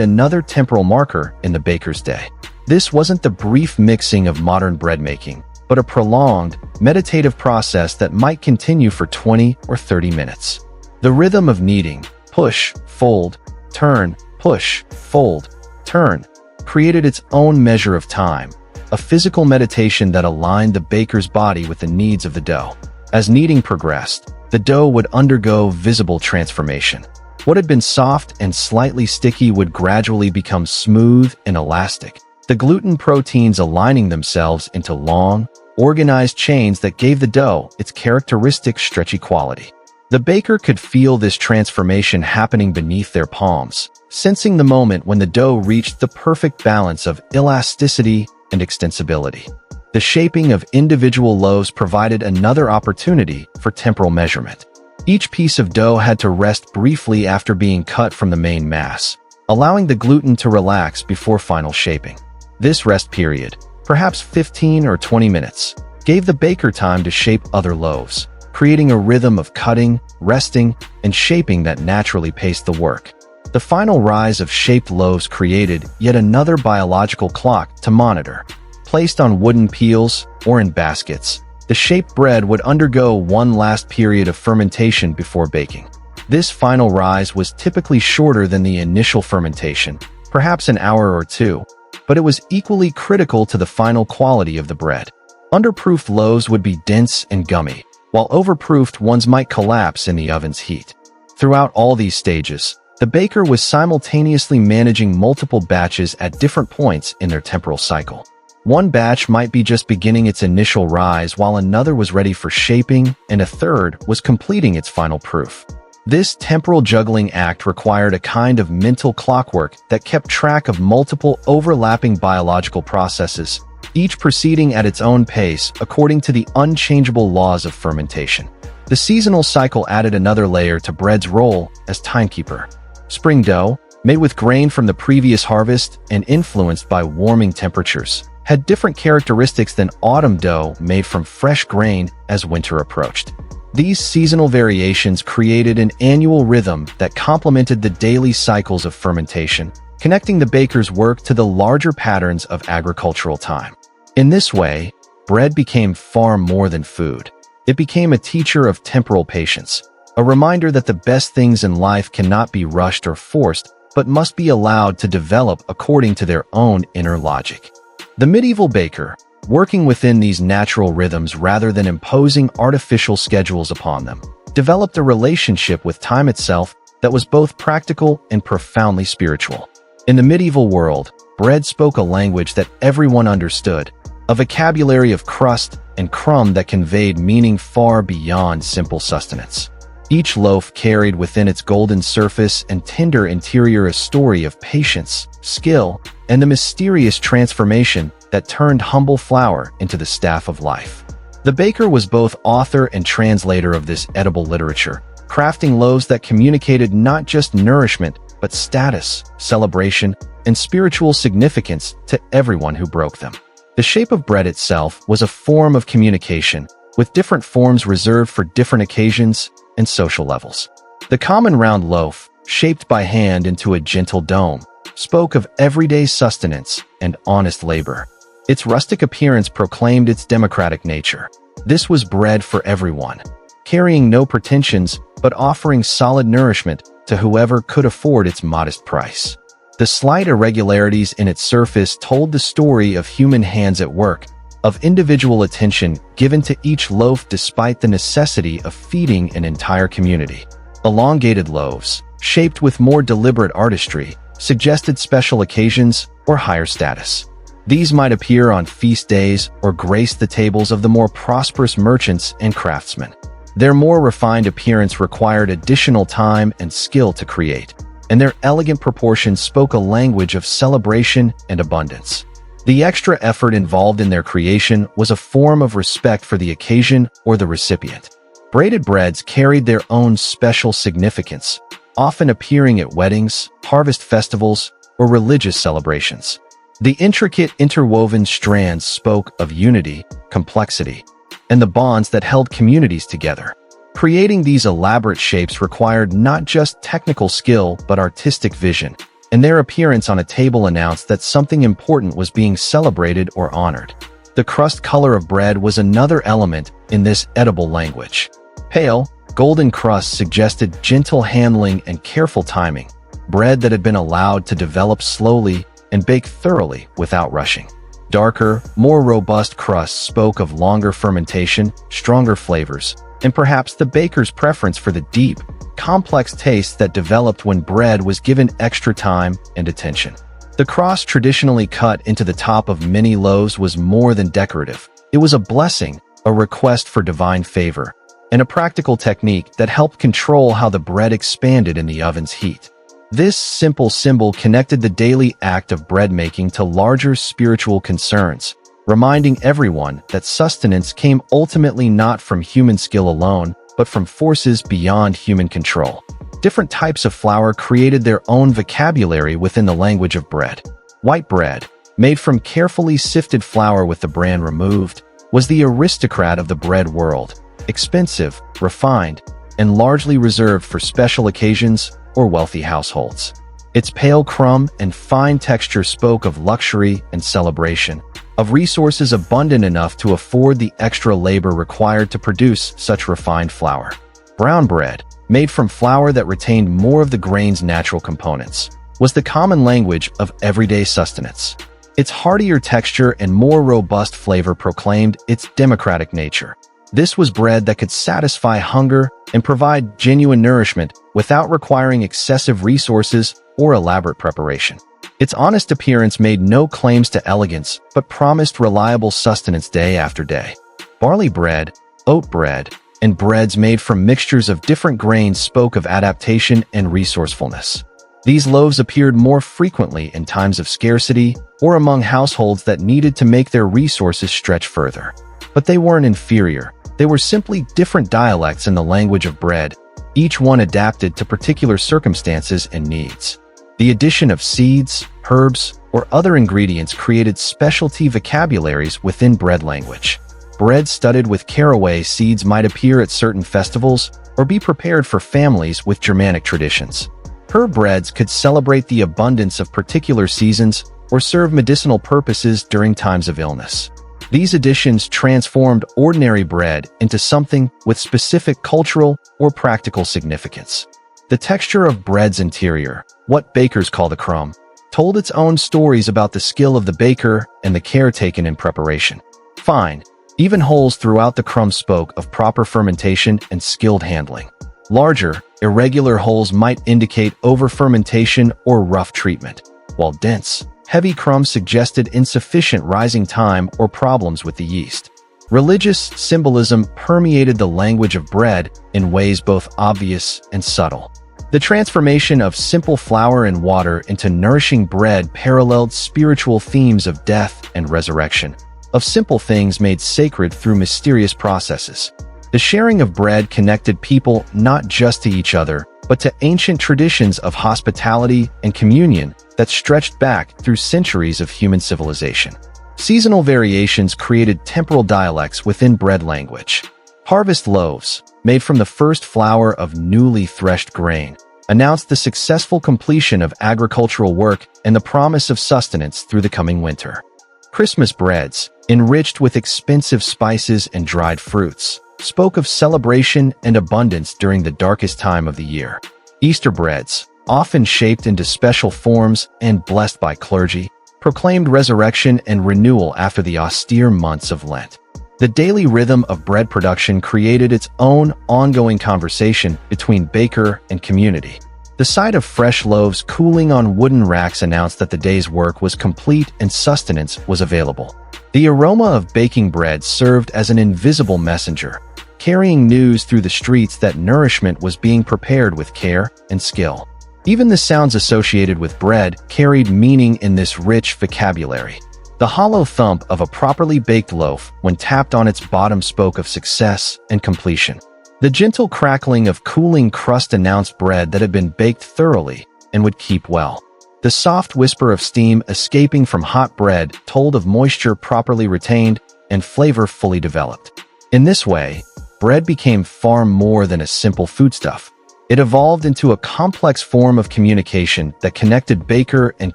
another temporal marker in the baker's day. This wasn't the brief mixing of modern bread making, but a prolonged, meditative process that might continue for 20 or 30 minutes. The rhythm of kneading, push, fold, turn, push, fold, turn, created its own measure of time, a physical meditation that aligned the baker's body with the needs of the dough. As kneading progressed, the dough would undergo visible transformation. What had been soft and slightly sticky would gradually become smooth and elastic, the gluten proteins aligning themselves into long, organized chains that gave the dough its characteristic stretchy quality. The baker could feel this transformation happening beneath their palms, sensing the moment when the dough reached the perfect balance of elasticity and extensibility. The shaping of individual loaves provided another opportunity for temporal measurement. Each piece of dough had to rest briefly after being cut from the main mass, allowing the gluten to relax before final shaping. This rest period, perhaps 15 or 20 minutes, gave the baker time to shape other loaves, creating a rhythm of cutting, resting, and shaping that naturally paced the work. The final rise of shaped loaves created yet another biological clock to monitor. Placed on wooden peels or in baskets, the shaped bread would undergo one last period of fermentation before baking. This final rise was typically shorter than the initial fermentation, perhaps an hour or two, but it was equally critical to the final quality of the bread. Underproofed loaves would be dense and gummy, while overproofed ones might collapse in the oven's heat. Throughout all these stages, the baker was simultaneously managing multiple batches at different points in their temporal cycle. One batch might be just beginning its initial rise while another was ready for shaping and a third was completing its final proof. This temporal juggling act required a kind of mental clockwork that kept track of multiple overlapping biological processes, each proceeding at its own pace according to the unchangeable laws of fermentation. The seasonal cycle added another layer to bread's role as timekeeper. Spring dough, made with grain from the previous harvest and influenced by warming temperatures, had different characteristics than autumn dough made from fresh grain as winter approached. These seasonal variations created an annual rhythm that complemented the daily cycles of fermentation, connecting the baker's work to the larger patterns of agricultural time. In this way, bread became far more than food. It became a teacher of temporal patience, a reminder that the best things in life cannot be rushed or forced, but must be allowed to develop according to their own inner logic. The medieval baker, working within these natural rhythms rather than imposing artificial schedules upon them, developed a relationship with time itself that was both practical and profoundly spiritual. In the medieval world, bread spoke a language that everyone understood, a vocabulary of crust and crumb that conveyed meaning far beyond simple sustenance. Each loaf carried within its golden surface and tender interior a story of patience, skill, and the mysterious transformation that turned humble flour into the staff of life. The baker was both author and translator of this edible literature, crafting loaves that communicated not just nourishment, but status, celebration, and spiritual significance to everyone who broke them. The shape of bread itself was a form of communication, with different forms reserved for different occasions and social levels. The common round loaf, shaped by hand into a gentle dome, spoke of everyday sustenance and honest labor. Its rustic appearance proclaimed its democratic nature. This was bread for everyone, carrying no pretensions but offering solid nourishment to whoever could afford its modest price. The slight irregularities in its surface told the story of human hands at work, of individual attention given to each loaf despite the necessity of feeding an entire community. Elongated loaves, shaped with more deliberate artistry, suggested special occasions or higher status. These might appear on feast days or grace the tables of the more prosperous merchants and craftsmen. Their more refined appearance required additional time and skill to create, and their elegant proportions spoke a language of celebration and abundance. The extra effort involved in their creation was a form of respect for the occasion or the recipient. Braided breads carried their own special significance, often appearing at weddings, harvest festivals, or religious celebrations. The intricate interwoven strands spoke of unity, complexity, and the bonds that held communities together. Creating these elaborate shapes required not just technical skill but artistic vision, and their appearance on a table announced that something important was being celebrated or honored. The crust color of bread was another element in this edible language. Pale, golden crust suggested gentle handling and careful timing, bread that had been allowed to develop slowly and bake thoroughly without rushing. Darker, more robust crusts spoke of longer fermentation, stronger flavors, and perhaps the baker's preference for the deep, complex tastes that developed when bread was given extra time and attention. The cross traditionally cut into the top of many loaves was more than decorative. It was a blessing, a request for divine favor, and a practical technique that helped control how the bread expanded in the oven's heat. This simple symbol connected the daily act of bread making to larger spiritual concerns, reminding everyone that sustenance came ultimately not from human skill alone, but from forces beyond human control. Different types of flour created their own vocabulary within the language of bread. White bread, made from carefully sifted flour with the bran removed, was the aristocrat of the bread world, expensive, refined, and largely reserved for special occasions or wealthy households. Its pale crumb and fine texture spoke of luxury and celebration, of resources abundant enough to afford the extra labor required to produce such refined flour. Brown bread, made from flour that retained more of the grain's natural components, was the common language of everyday sustenance. Its heartier texture and more robust flavor proclaimed its democratic nature. This was bread that could satisfy hunger and provide genuine nourishment without requiring excessive resources or elaborate preparation. Its honest appearance made no claims to elegance, but promised reliable sustenance day after day. Barley bread, oat bread, and breads made from mixtures of different grains spoke of adaptation and resourcefulness. These loaves appeared more frequently in times of scarcity or among households that needed to make their resources stretch further. But they weren't inferior. They were simply different dialects in the language of bread, each one adapted to particular circumstances and needs. The addition of seeds, herbs, or other ingredients created specialty vocabularies within bread language. Bread studded with caraway seeds might appear at certain festivals or be prepared for families with Germanic traditions. Herb breads could celebrate the abundance of particular seasons or serve medicinal purposes during times of illness. These additions transformed ordinary bread into something with specific cultural or practical significance. The texture of bread's interior, what bakers call the crumb, told its own stories about the skill of the baker and the care taken in preparation. Fine, even holes throughout the crumb spoke of proper fermentation and skilled handling. Larger, irregular holes might indicate over-fermentation or rough treatment, while dense, heavy crumbs suggested insufficient rising time or problems with the yeast. Religious symbolism permeated the language of bread in ways both obvious and subtle. The transformation of simple flour and water into nourishing bread paralleled spiritual themes of death and resurrection, of simple things made sacred through mysterious processes. The sharing of bread connected people not just to each other, but to ancient traditions of hospitality and communion that stretched back through centuries of human civilization. Seasonal variations created temporal dialects within bread language. Harvest loaves, made from the first flour of newly threshed grain, announced the successful completion of agricultural work and the promise of sustenance through the coming winter. Christmas breads, enriched with expensive spices and dried fruits, spoke of celebration and abundance during the darkest time of the year. Easter breads, often shaped into special forms and blessed by clergy, proclaimed resurrection and renewal after the austere months of Lent. The daily rhythm of bread production created its own ongoing conversation between baker and community. The sight of fresh loaves cooling on wooden racks announced that the day's work was complete and sustenance was available. The aroma of baking bread served as an invisible messenger, carrying news through the streets that nourishment was being prepared with care and skill. Even the sounds associated with bread carried meaning in this rich vocabulary. The hollow thump of a properly baked loaf when tapped on its bottom spoke of success and completion. The gentle crackling of cooling crust announced bread that had been baked thoroughly and would keep well. The soft whisper of steam escaping from hot bread told of moisture properly retained and flavor fully developed. In this way, bread became far more than a simple foodstuff. It evolved into a complex form of communication that connected baker and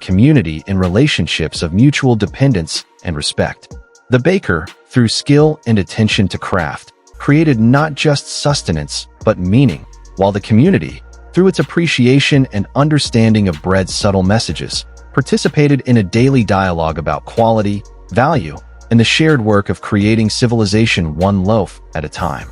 community in relationships of mutual dependence and respect. The baker, through skill and attention to craft, created not just sustenance, but meaning, while the community, through its appreciation and understanding of bread's subtle messages, participated in a daily dialogue about quality, value, and the shared work of creating civilization one loaf at a time.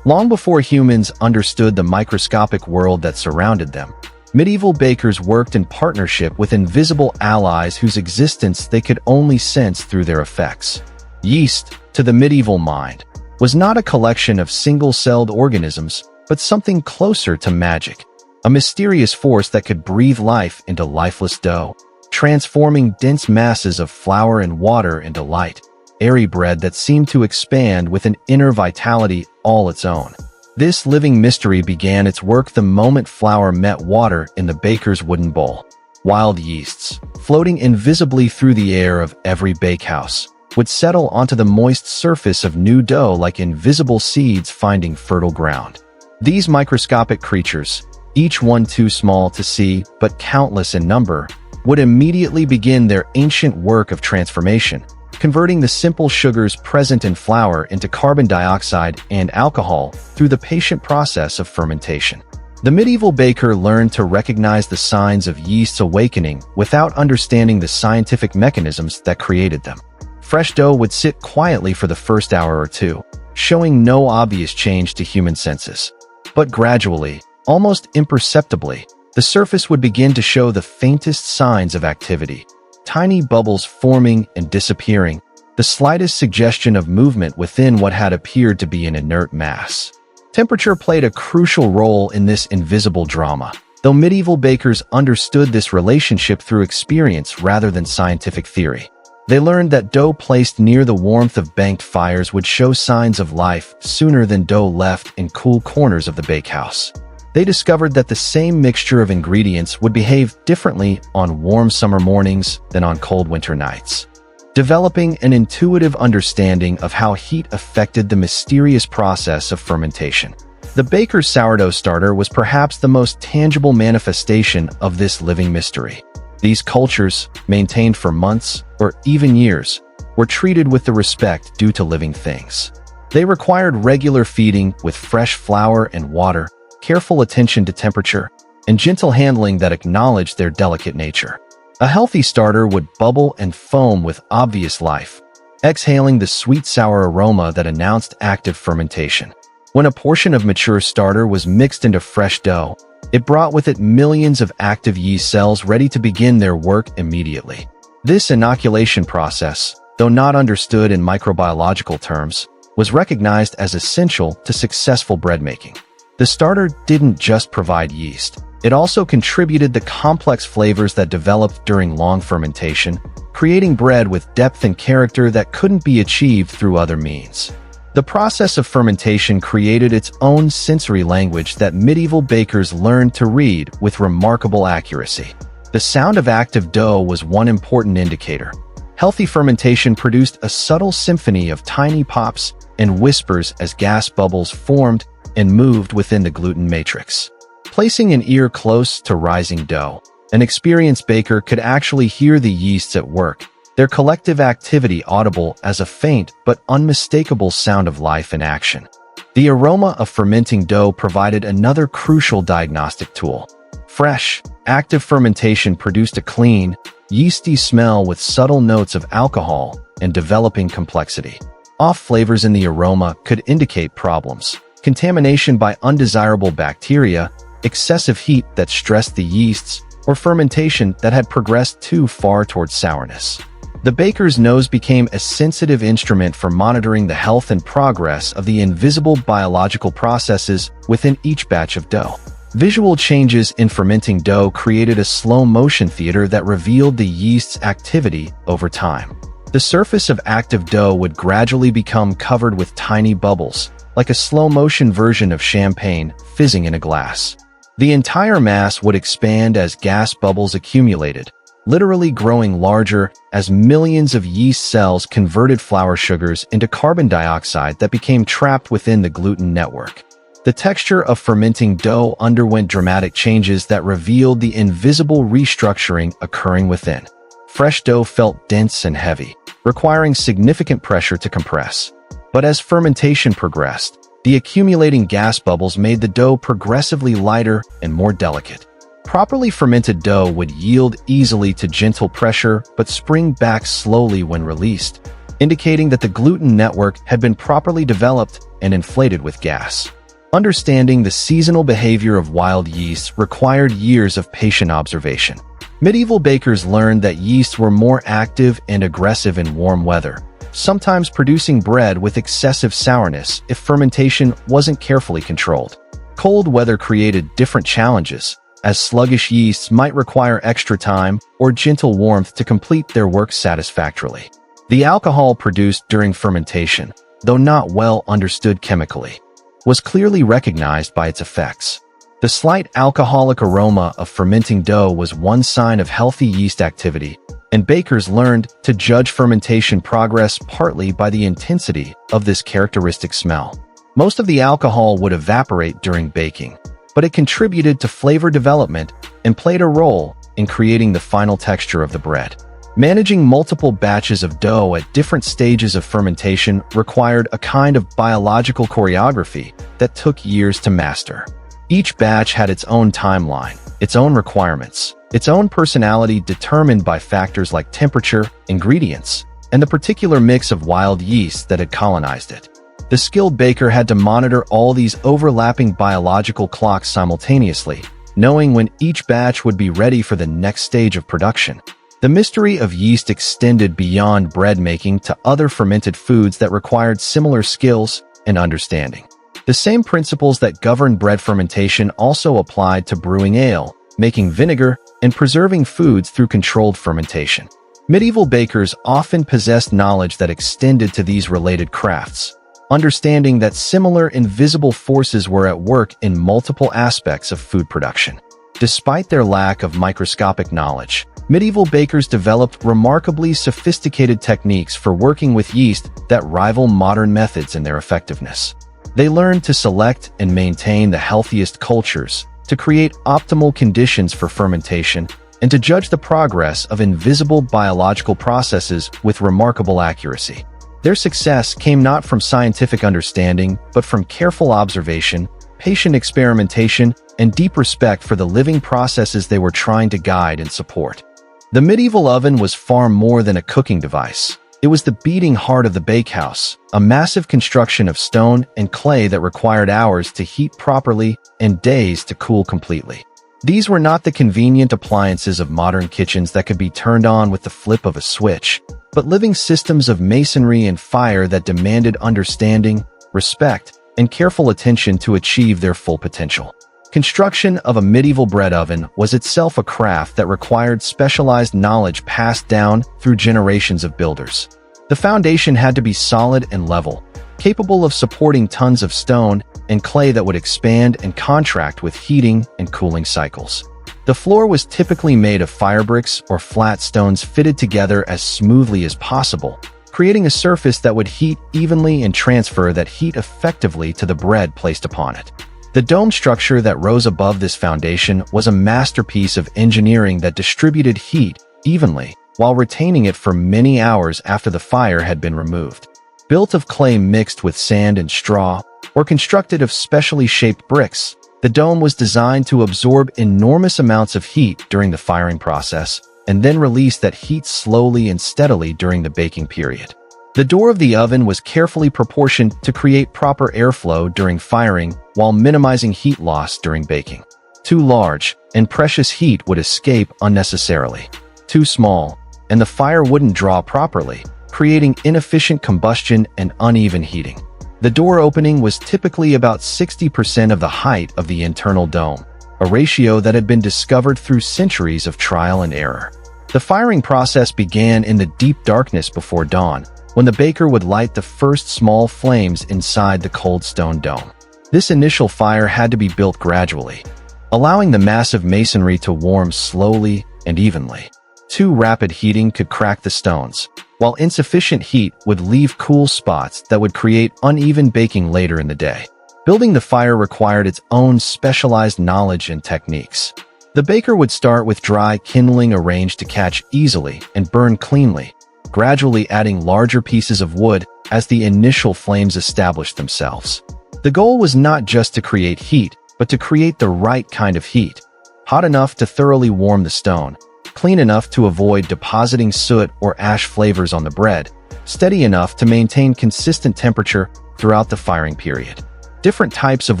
Long before humans understood the microscopic world that surrounded them, medieval bakers worked in partnership with invisible allies whose existence they could only sense through their effects. Yeast, to the medieval mind, was not a collection of single-celled organisms, but something closer to magic, a mysterious force that could breathe life into lifeless dough, transforming dense masses of flour and water into light, airy bread that seemed to expand with an inner vitality all its own. This living mystery began its work the moment flour met water in the baker's wooden bowl. Wild yeasts, floating invisibly through the air of every bakehouse, would settle onto the moist surface of new dough like invisible seeds finding fertile ground. These microscopic creatures, each one too small to see but countless in number, would immediately begin their ancient work of transformation, converting the simple sugars present in flour into carbon dioxide and alcohol through the patient process of fermentation. The medieval baker learned to recognize the signs of yeast's awakening without understanding the scientific mechanisms that created them. Fresh dough would sit quietly for the first hour or two, showing no obvious change to human senses. But gradually, almost imperceptibly, the surface would begin to show the faintest signs of activity. Tiny bubbles forming and disappearing, the slightest suggestion of movement within what had appeared to be an inert mass. Temperature played a crucial role in this invisible drama, though medieval bakers understood this relationship through experience rather than scientific theory. They learned that dough placed near the warmth of banked fires would show signs of life sooner than dough left in cool corners of the bakehouse. They discovered that the same mixture of ingredients would behave differently on warm summer mornings than on cold winter nights, developing an intuitive understanding of how heat affected the mysterious process of fermentation. The baker's sourdough starter was perhaps the most tangible manifestation of this living mystery. These cultures, maintained for months or even years, were treated with the respect due to living things. They required regular feeding with fresh flour and water, careful attention to temperature, and gentle handling that acknowledged their delicate nature. A healthy starter would bubble and foam with obvious life, exhaling the sweet-sour aroma that announced active fermentation. When a portion of mature starter was mixed into fresh dough, it brought with it millions of active yeast cells ready to begin their work immediately. This inoculation process, though not understood in microbiological terms, was recognized as essential to successful bread making. The starter didn't just provide yeast. It also contributed the complex flavors that developed during long fermentation, creating bread with depth and character that couldn't be achieved through other means. The process of fermentation created its own sensory language that medieval bakers learned to read with remarkable accuracy. The sound of active dough was one important indicator. Healthy fermentation produced a subtle symphony of tiny pops and whispers as gas bubbles formed and moved within the gluten matrix. Placing an ear close to rising dough, an experienced baker could actually hear the yeasts at work, their collective activity audible as a faint but unmistakable sound of life in action. The aroma of fermenting dough provided another crucial diagnostic tool. Fresh, active fermentation produced a clean, yeasty smell with subtle notes of alcohol and developing complexity. Off flavors in the aroma could indicate problems: contamination by undesirable bacteria, excessive heat that stressed the yeasts, or fermentation that had progressed too far towards sourness. The baker's nose became a sensitive instrument for monitoring the health and progress of the invisible biological processes within each batch of dough. Visual changes in fermenting dough created a slow-motion theater that revealed the yeast's activity over time. The surface of active dough would gradually become covered with tiny bubbles, like a slow-motion version of champagne fizzing in a glass. The entire mass would expand as gas bubbles accumulated, literally growing larger as millions of yeast cells converted flour sugars into carbon dioxide that became trapped within the gluten network. The texture of fermenting dough underwent dramatic changes that revealed the invisible restructuring occurring within. Fresh dough felt dense and heavy, requiring significant pressure to compress. But as fermentation progressed, the accumulating gas bubbles made the dough progressively lighter and more delicate. Properly fermented dough would yield easily to gentle pressure but spring back slowly when released, indicating that the gluten network had been properly developed and inflated with gas. Understanding the seasonal behavior of wild yeasts required years of patient observation. Medieval bakers learned that yeasts were more active and aggressive in warm weather, sometimes producing bread with excessive sourness if fermentation wasn't carefully controlled. Cold weather created different challenges, as sluggish yeasts might require extra time or gentle warmth to complete their work satisfactorily. The alcohol produced during fermentation, though not well understood chemically, was clearly recognized by its effects. The slight alcoholic aroma of fermenting dough was one sign of healthy yeast activity, and bakers learned to judge fermentation progress partly by the intensity of this characteristic smell. Most of the alcohol would evaporate during baking, but it contributed to flavor development and played a role in creating the final texture of the bread. Managing multiple batches of dough at different stages of fermentation required a kind of biological choreography that took years to master. Each batch had its own timeline, its own requirements, its own personality determined by factors like temperature, ingredients, and the particular mix of wild yeasts that had colonized it. The skilled baker had to monitor all these overlapping biological clocks simultaneously, knowing when each batch would be ready for the next stage of production. The mystery of yeast extended beyond bread making to other fermented foods that required similar skills and understanding. The same principles that govern bread fermentation also applied to brewing ale, making vinegar, and preserving foods through controlled fermentation. Medieval bakers often possessed knowledge that extended to these related crafts, understanding that similar invisible forces were at work in multiple aspects of food production. Despite their lack of microscopic knowledge, medieval bakers developed remarkably sophisticated techniques for working with yeast that rival modern methods in their effectiveness. They learned to select and maintain the healthiest cultures, to create optimal conditions for fermentation, and to judge the progress of invisible biological processes with remarkable accuracy. Their success came not from scientific understanding, but from careful observation, patient experimentation, and deep respect for the living processes they were trying to guide and support. The medieval oven was far more than a cooking device. It was the beating heart of the bakehouse, a massive construction of stone and clay that required hours to heat properly and days to cool completely. These were not the convenient appliances of modern kitchens that could be turned on with the flip of a switch, but living systems of masonry and fire that demanded understanding, respect, and careful attention to achieve their full potential. Construction of a medieval bread oven was itself a craft that required specialized knowledge passed down through generations of builders. The foundation had to be solid and level, capable of supporting tons of stone and clay that would expand and contract with heating and cooling cycles. The floor was typically made of fire bricks or flat stones fitted together as smoothly as possible, creating a surface that would heat evenly and transfer that heat effectively to the bread placed upon it. The dome structure that rose above this foundation was a masterpiece of engineering that distributed heat evenly while retaining it for many hours after the fire had been removed. Built of clay mixed with sand and straw, or constructed of specially shaped bricks, the dome was designed to absorb enormous amounts of heat during the firing process and then release that heat slowly and steadily during the baking period. The door of the oven was carefully proportioned to create proper airflow during firing while minimizing heat loss during baking. Too large, and precious heat would escape unnecessarily. Too small, and the fire wouldn't draw properly, creating inefficient combustion and uneven heating. The door opening was typically about 60% of the height of the internal dome, a ratio that had been discovered through centuries of trial and error. The firing process began in the deep darkness before dawn, when the baker would light the first small flames inside the cold stone dome. This initial fire had to be built gradually, allowing the massive masonry to warm slowly and evenly. Too rapid heating could crack the stones, while insufficient heat would leave cool spots that would create uneven baking later in the day. Building the fire required its own specialized knowledge and techniques. The baker would start with dry kindling arranged to catch easily and burn cleanly, gradually adding larger pieces of wood as the initial flames established themselves. The goal was not just to create heat, but to create the right kind of heat, hot enough to thoroughly warm the stone, clean enough to avoid depositing soot or ash flavors on the bread, steady enough to maintain consistent temperature throughout the firing period. Different types of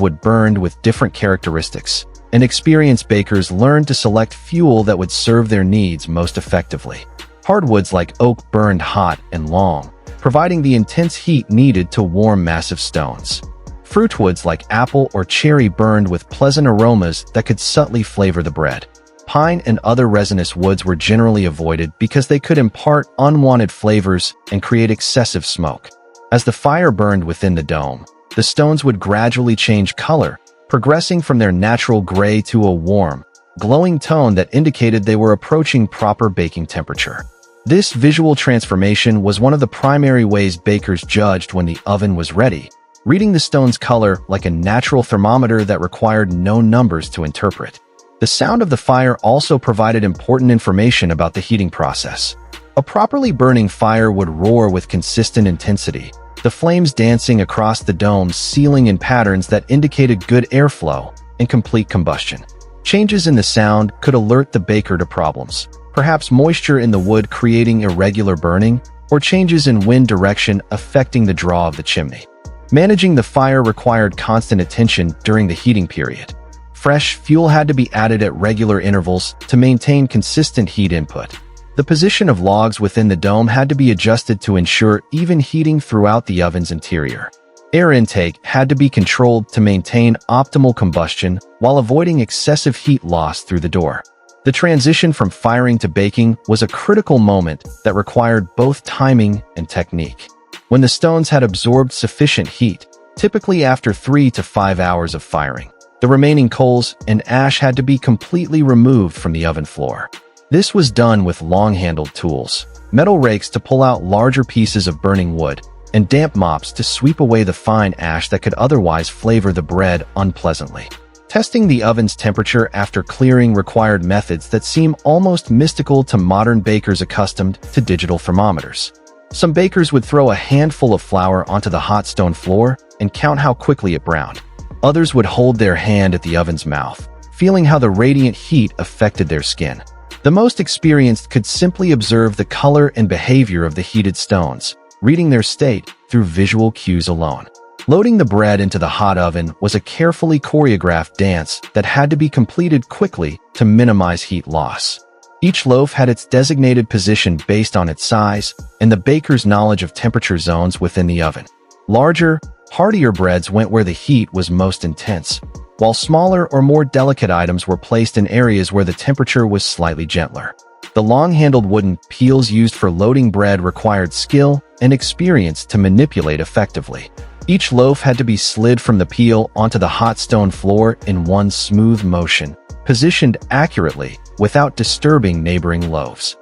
wood burned with different characteristics, and experienced bakers learned to select fuel that would serve their needs most effectively. Hardwoods like oak burned hot and long, providing the intense heat needed to warm massive stones. Fruitwoods like apple or cherry burned with pleasant aromas that could subtly flavor the bread. Pine and other resinous woods were generally avoided because they could impart unwanted flavors and create excessive smoke. As the fire burned within the dome, the stones would gradually change color, progressing from their natural gray to a warm, glowing tone that indicated they were approaching proper baking temperature. This visual transformation was one of the primary ways bakers judged when the oven was ready, reading the stone's color like a natural thermometer that required no numbers to interpret. The sound of the fire also provided important information about the heating process. A properly burning fire would roar with consistent intensity, the flames dancing across the dome's ceiling in patterns that indicated good airflow and complete combustion. Changes in the sound could alert the baker to problems, perhaps moisture in the wood creating irregular burning, or changes in wind direction affecting the draw of the chimney. Managing the fire required constant attention during the heating period. Fresh fuel had to be added at regular intervals to maintain consistent heat input. The position of logs within the dome had to be adjusted to ensure even heating throughout the oven's interior. Air intake had to be controlled to maintain optimal combustion while avoiding excessive heat loss through the door. The transition from firing to baking was a critical moment that required both timing and technique. when the stones had absorbed sufficient heat, typically after 3 to 5 hours of firing. The remaining coals and ash had to be completely removed from the oven floor. This was done with long-handled tools, metal rakes to pull out larger pieces of burning wood, and damp mops to sweep away the fine ash that could otherwise flavor the bread unpleasantly. Testing the oven's temperature after clearing required methods that seem almost mystical to modern bakers accustomed to digital thermometers. Some bakers would throw a handful of flour onto the hot stone floor and count how quickly it browned. Others would hold their hand at the oven's mouth, feeling how the radiant heat affected their skin. The most experienced could simply observe the color and behavior of the heated stones, reading their state through visual cues alone. Loading the bread into the hot oven was a carefully choreographed dance that had to be completed quickly to minimize heat loss. Each loaf had its designated position based on its size and the baker's knowledge of temperature zones within the oven. Larger, heartier breads went where the heat was most intense, while smaller or more delicate items were placed in areas where the temperature was slightly gentler. The long-handled wooden peels used for loading bread required skill and experience to manipulate effectively. Each loaf had to be slid from the peel onto the hot stone floor in one smooth motion, positioned accurately without disturbing neighboring loaves.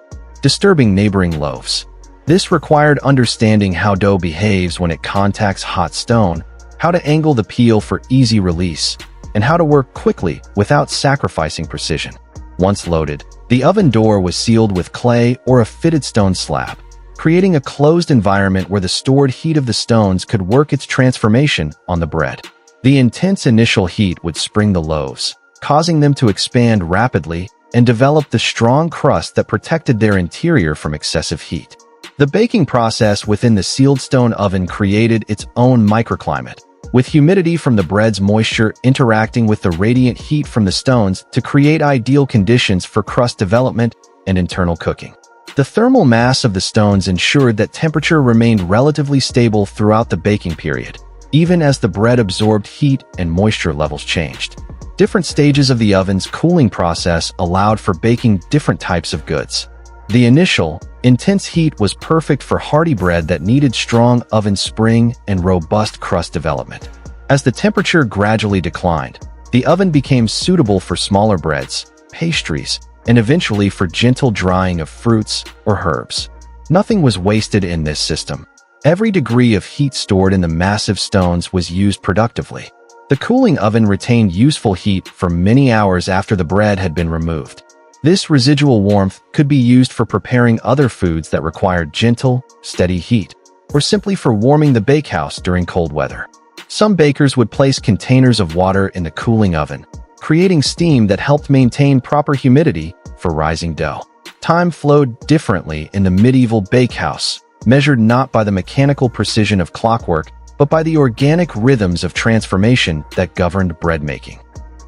This required understanding how dough behaves when it contacts hot stone, how to angle the peel for easy release, and how to work quickly without sacrificing precision. Once loaded, the oven door was sealed with clay or a fitted stone slab, creating a closed environment where the stored heat of the stones could work its transformation on the bread. The intense initial heat would spring the loaves, causing them to expand rapidly and develop the strong crust that protected their interior from excessive heat. The baking process within the sealed stone oven created its own microclimate, with humidity from the bread's moisture interacting with the radiant heat from the stones to create ideal conditions for crust development and internal cooking. The thermal mass of the stones ensured that temperature remained relatively stable throughout the baking period, even as the bread absorbed heat and moisture levels changed. Different stages of the oven's cooling process allowed for baking different types of goods. The initial, intense heat was perfect for hearty bread that needed strong oven spring and robust crust development. As the temperature gradually declined, the oven became suitable for smaller breads, pastries, and eventually for gentle drying of fruits or herbs. Nothing was wasted in this system. Every degree of heat stored in the massive stones was used productively. The cooling oven retained useful heat for many hours after the bread had been removed. This residual warmth could be used for preparing other foods that required gentle, steady heat, or simply for warming the bakehouse during cold weather. Some bakers would place containers of water in the cooling oven, creating steam that helped maintain proper humidity for rising dough. Time flowed differently in the medieval bakehouse, measured not by the mechanical precision of clockwork, but by the organic rhythms of transformation that governed bread making.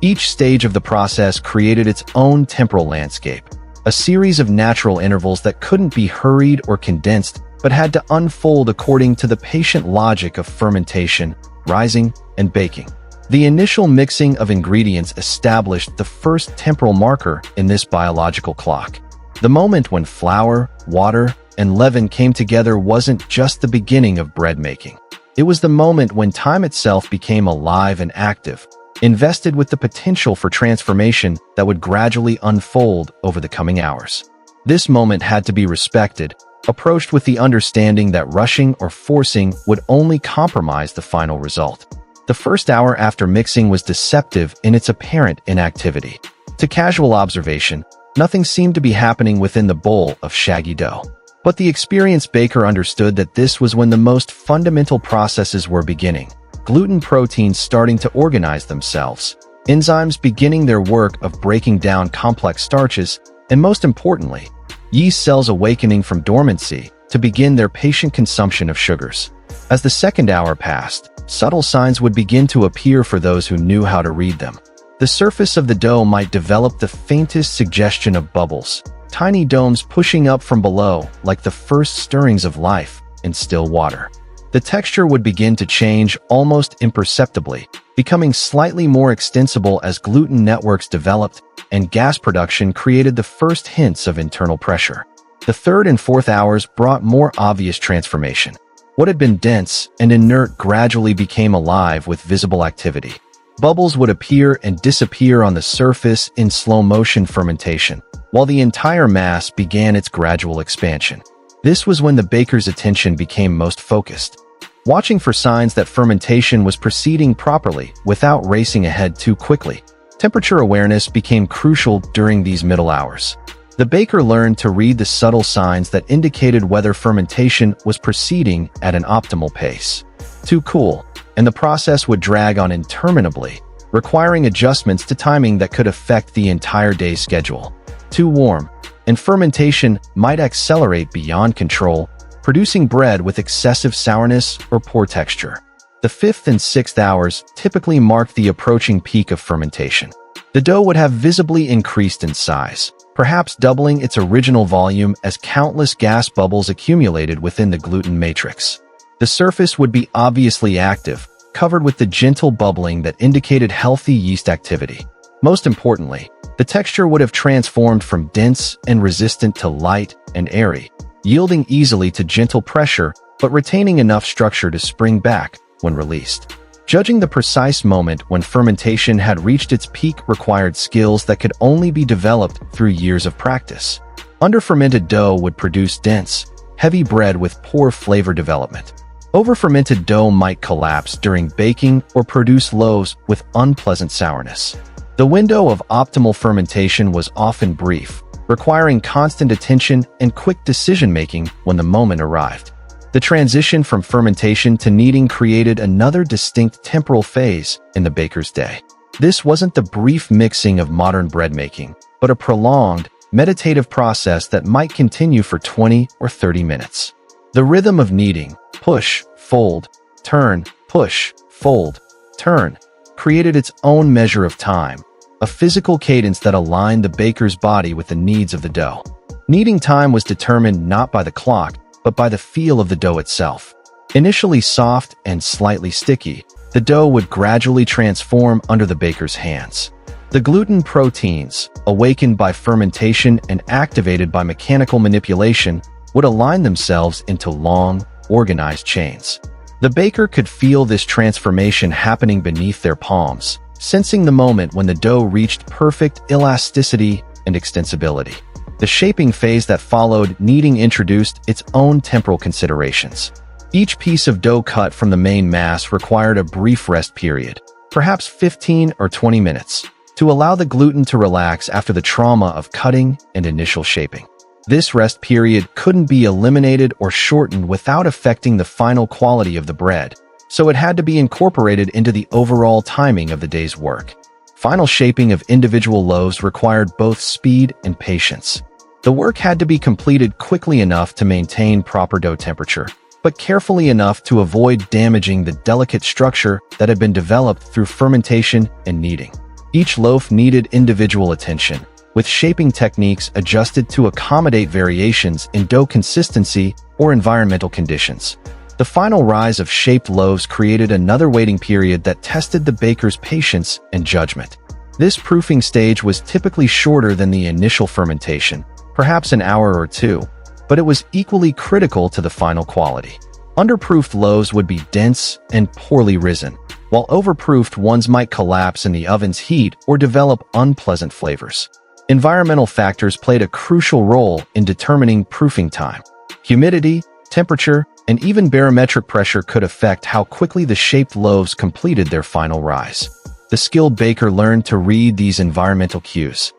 Each stage of the process created its own temporal landscape, a series of natural intervals that couldn't be hurried or condensed, but had to unfold according to the patient logic of fermentation, rising, and baking. The initial mixing of ingredients established the first temporal marker in this biological clock. The moment when flour, water, and leaven came together wasn't just the beginning of bread making. It was the moment when time itself became alive and active, invested with the potential for transformation that would gradually unfold over the coming hours. This moment had to be respected, approached with the understanding that rushing or forcing would only compromise the final result. The first hour after mixing was deceptive in its apparent inactivity. To casual observation, nothing seemed to be happening within the bowl of shaggy dough. But the experienced baker understood that this was when the most fundamental processes were beginning. Gluten proteins starting to organize themselves, enzymes beginning their work of breaking down complex starches, and most importantly, yeast cells awakening from dormancy to begin their patient consumption of sugars. As the second hour passed, subtle signs would begin to appear for those who knew how to read them. The surface of the dough might develop the faintest suggestion of bubbles, tiny domes pushing up from below like the first stirrings of life in still water. The texture would begin to change almost imperceptibly, becoming slightly more extensible as gluten networks developed and gas production created the first hints of internal pressure. The third and fourth hours brought more obvious transformation. What had been dense and inert gradually became alive with visible activity. Bubbles would appear and disappear on the surface in slow-motion fermentation, while the entire mass began its gradual expansion. This was when the baker's attention became most focused, watching for signs that fermentation was proceeding properly without racing ahead too quickly. Temperature awareness became crucial during these middle hours. The baker learned to read the subtle signs that indicated whether fermentation was proceeding at an optimal pace. Too cool, and the process would drag on interminably, requiring adjustments to timing that could affect the entire day's schedule. Too warm, and fermentation might accelerate beyond control, producing bread with excessive sourness or poor texture. The 5th and 6th hours typically marked the approaching peak of fermentation. The dough would have visibly increased in size, perhaps doubling its original volume as countless gas bubbles accumulated within the gluten matrix. The surface would be obviously active, covered with the gentle bubbling that indicated healthy yeast activity. Most importantly, the texture would have transformed from dense and resistant to light and airy, yielding easily to gentle pressure but retaining enough structure to spring back when released. Judging the precise moment when fermentation had reached its peak required skills that could only be developed through years of practice. Under-fermented dough would produce dense, heavy bread with poor flavor development. Over-fermented dough might collapse during baking or produce loaves with unpleasant sourness. The window of optimal fermentation was often brief, requiring constant attention and quick decision-making when the moment arrived. The transition from fermentation to kneading created another distinct temporal phase in the baker's day. This wasn't the brief mixing of modern bread making, but a prolonged, meditative process that might continue for 20 or 30 minutes. The rhythm of kneading, push, fold, turn, push, fold, turn, created its own measure of time, a physical cadence that aligned the baker's body with the needs of the dough. Kneading time was determined not by the clock, but by the feel of the dough itself. Initially soft and slightly sticky, the dough would gradually transform under the baker's hands. The gluten proteins, awakened by fermentation and activated by mechanical manipulation, would align themselves into long, organized chains. The baker could feel this transformation happening beneath their palms, sensing the moment when the dough reached perfect elasticity and extensibility. The shaping phase that followed kneading introduced its own temporal considerations. Each piece of dough cut from the main mass required a brief rest period, perhaps 15 or 20 minutes, to allow the gluten to relax after the trauma of cutting and initial shaping. This rest period couldn't be eliminated or shortened without affecting the final quality of the bread, so it had to be incorporated into the overall timing of the day's work. Final shaping of individual loaves required both speed and patience. The work had to be completed quickly enough to maintain proper dough temperature, but carefully enough to avoid damaging the delicate structure that had been developed through fermentation and kneading. Each loaf needed individual attention, with shaping techniques adjusted to accommodate variations in dough consistency or environmental conditions. The final rise of shaped loaves created another waiting period that tested the baker's patience and judgment. This proofing stage was typically shorter than the initial fermentation, perhaps an hour or two, but it was equally critical to the final quality. Underproofed loaves would be dense and poorly risen, while overproofed ones might collapse in the oven's heat or develop unpleasant flavors. Environmental factors played a crucial role in determining proofing time. Humidity, temperature, and even barometric pressure could affect how quickly the shaped loaves completed their final rise. The skilled baker learned to read these environmental cues,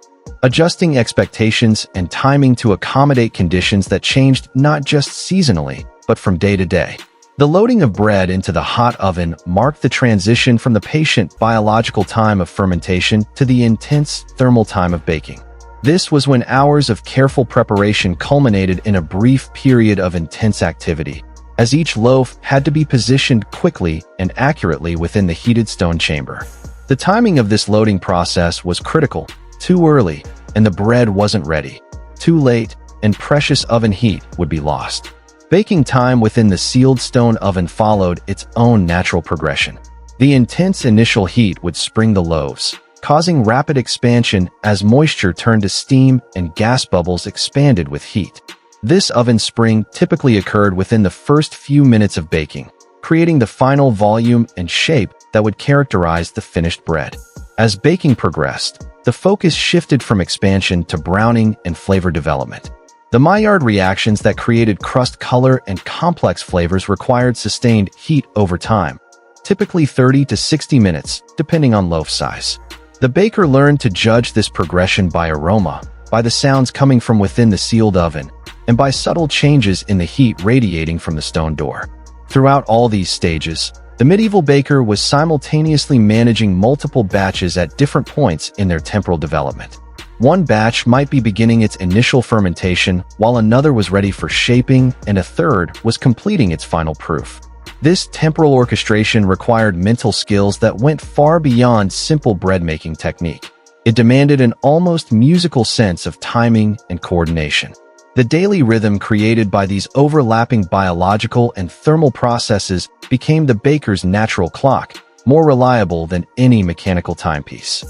adjusting expectations and timing to accommodate conditions that changed not just seasonally, but from day to day. The loading of bread into the hot oven marked the transition from the patient biological time of fermentation to the intense thermal time of baking. This was when hours of careful preparation culminated in a brief period of intense activity, as each loaf had to be positioned quickly and accurately within the heated stone chamber. The timing of this loading process was critical. Too early, and the bread wasn't ready. Too late, and precious oven heat would be lost. Baking time within the sealed stone oven followed its own natural progression. The intense initial heat would spring the loaves, causing rapid expansion as moisture turned to steam and gas bubbles expanded with heat. This oven spring typically occurred within the first few minutes of baking, creating the final volume and shape that would characterize the finished bread. As baking progressed, the focus shifted from expansion to browning and flavor development. The Maillard reactions that created crust color and complex flavors required sustained heat over time, typically 30 to 60 minutes, depending on loaf size. The baker learned to judge this progression by aroma, by the sounds coming from within the sealed oven, and by subtle changes in the heat radiating from the stone door. Throughout all these stages, the medieval baker was simultaneously managing multiple batches at different points in their temporal development. One batch might be beginning its initial fermentation, while another was ready for shaping, and a third was completing its final proof. This temporal orchestration required mental skills that went far beyond simple bread-making technique. It demanded an almost musical sense of timing and coordination. The daily rhythm created by these overlapping biological and thermal processes became the baker's natural clock, more reliable than any mechanical timepiece.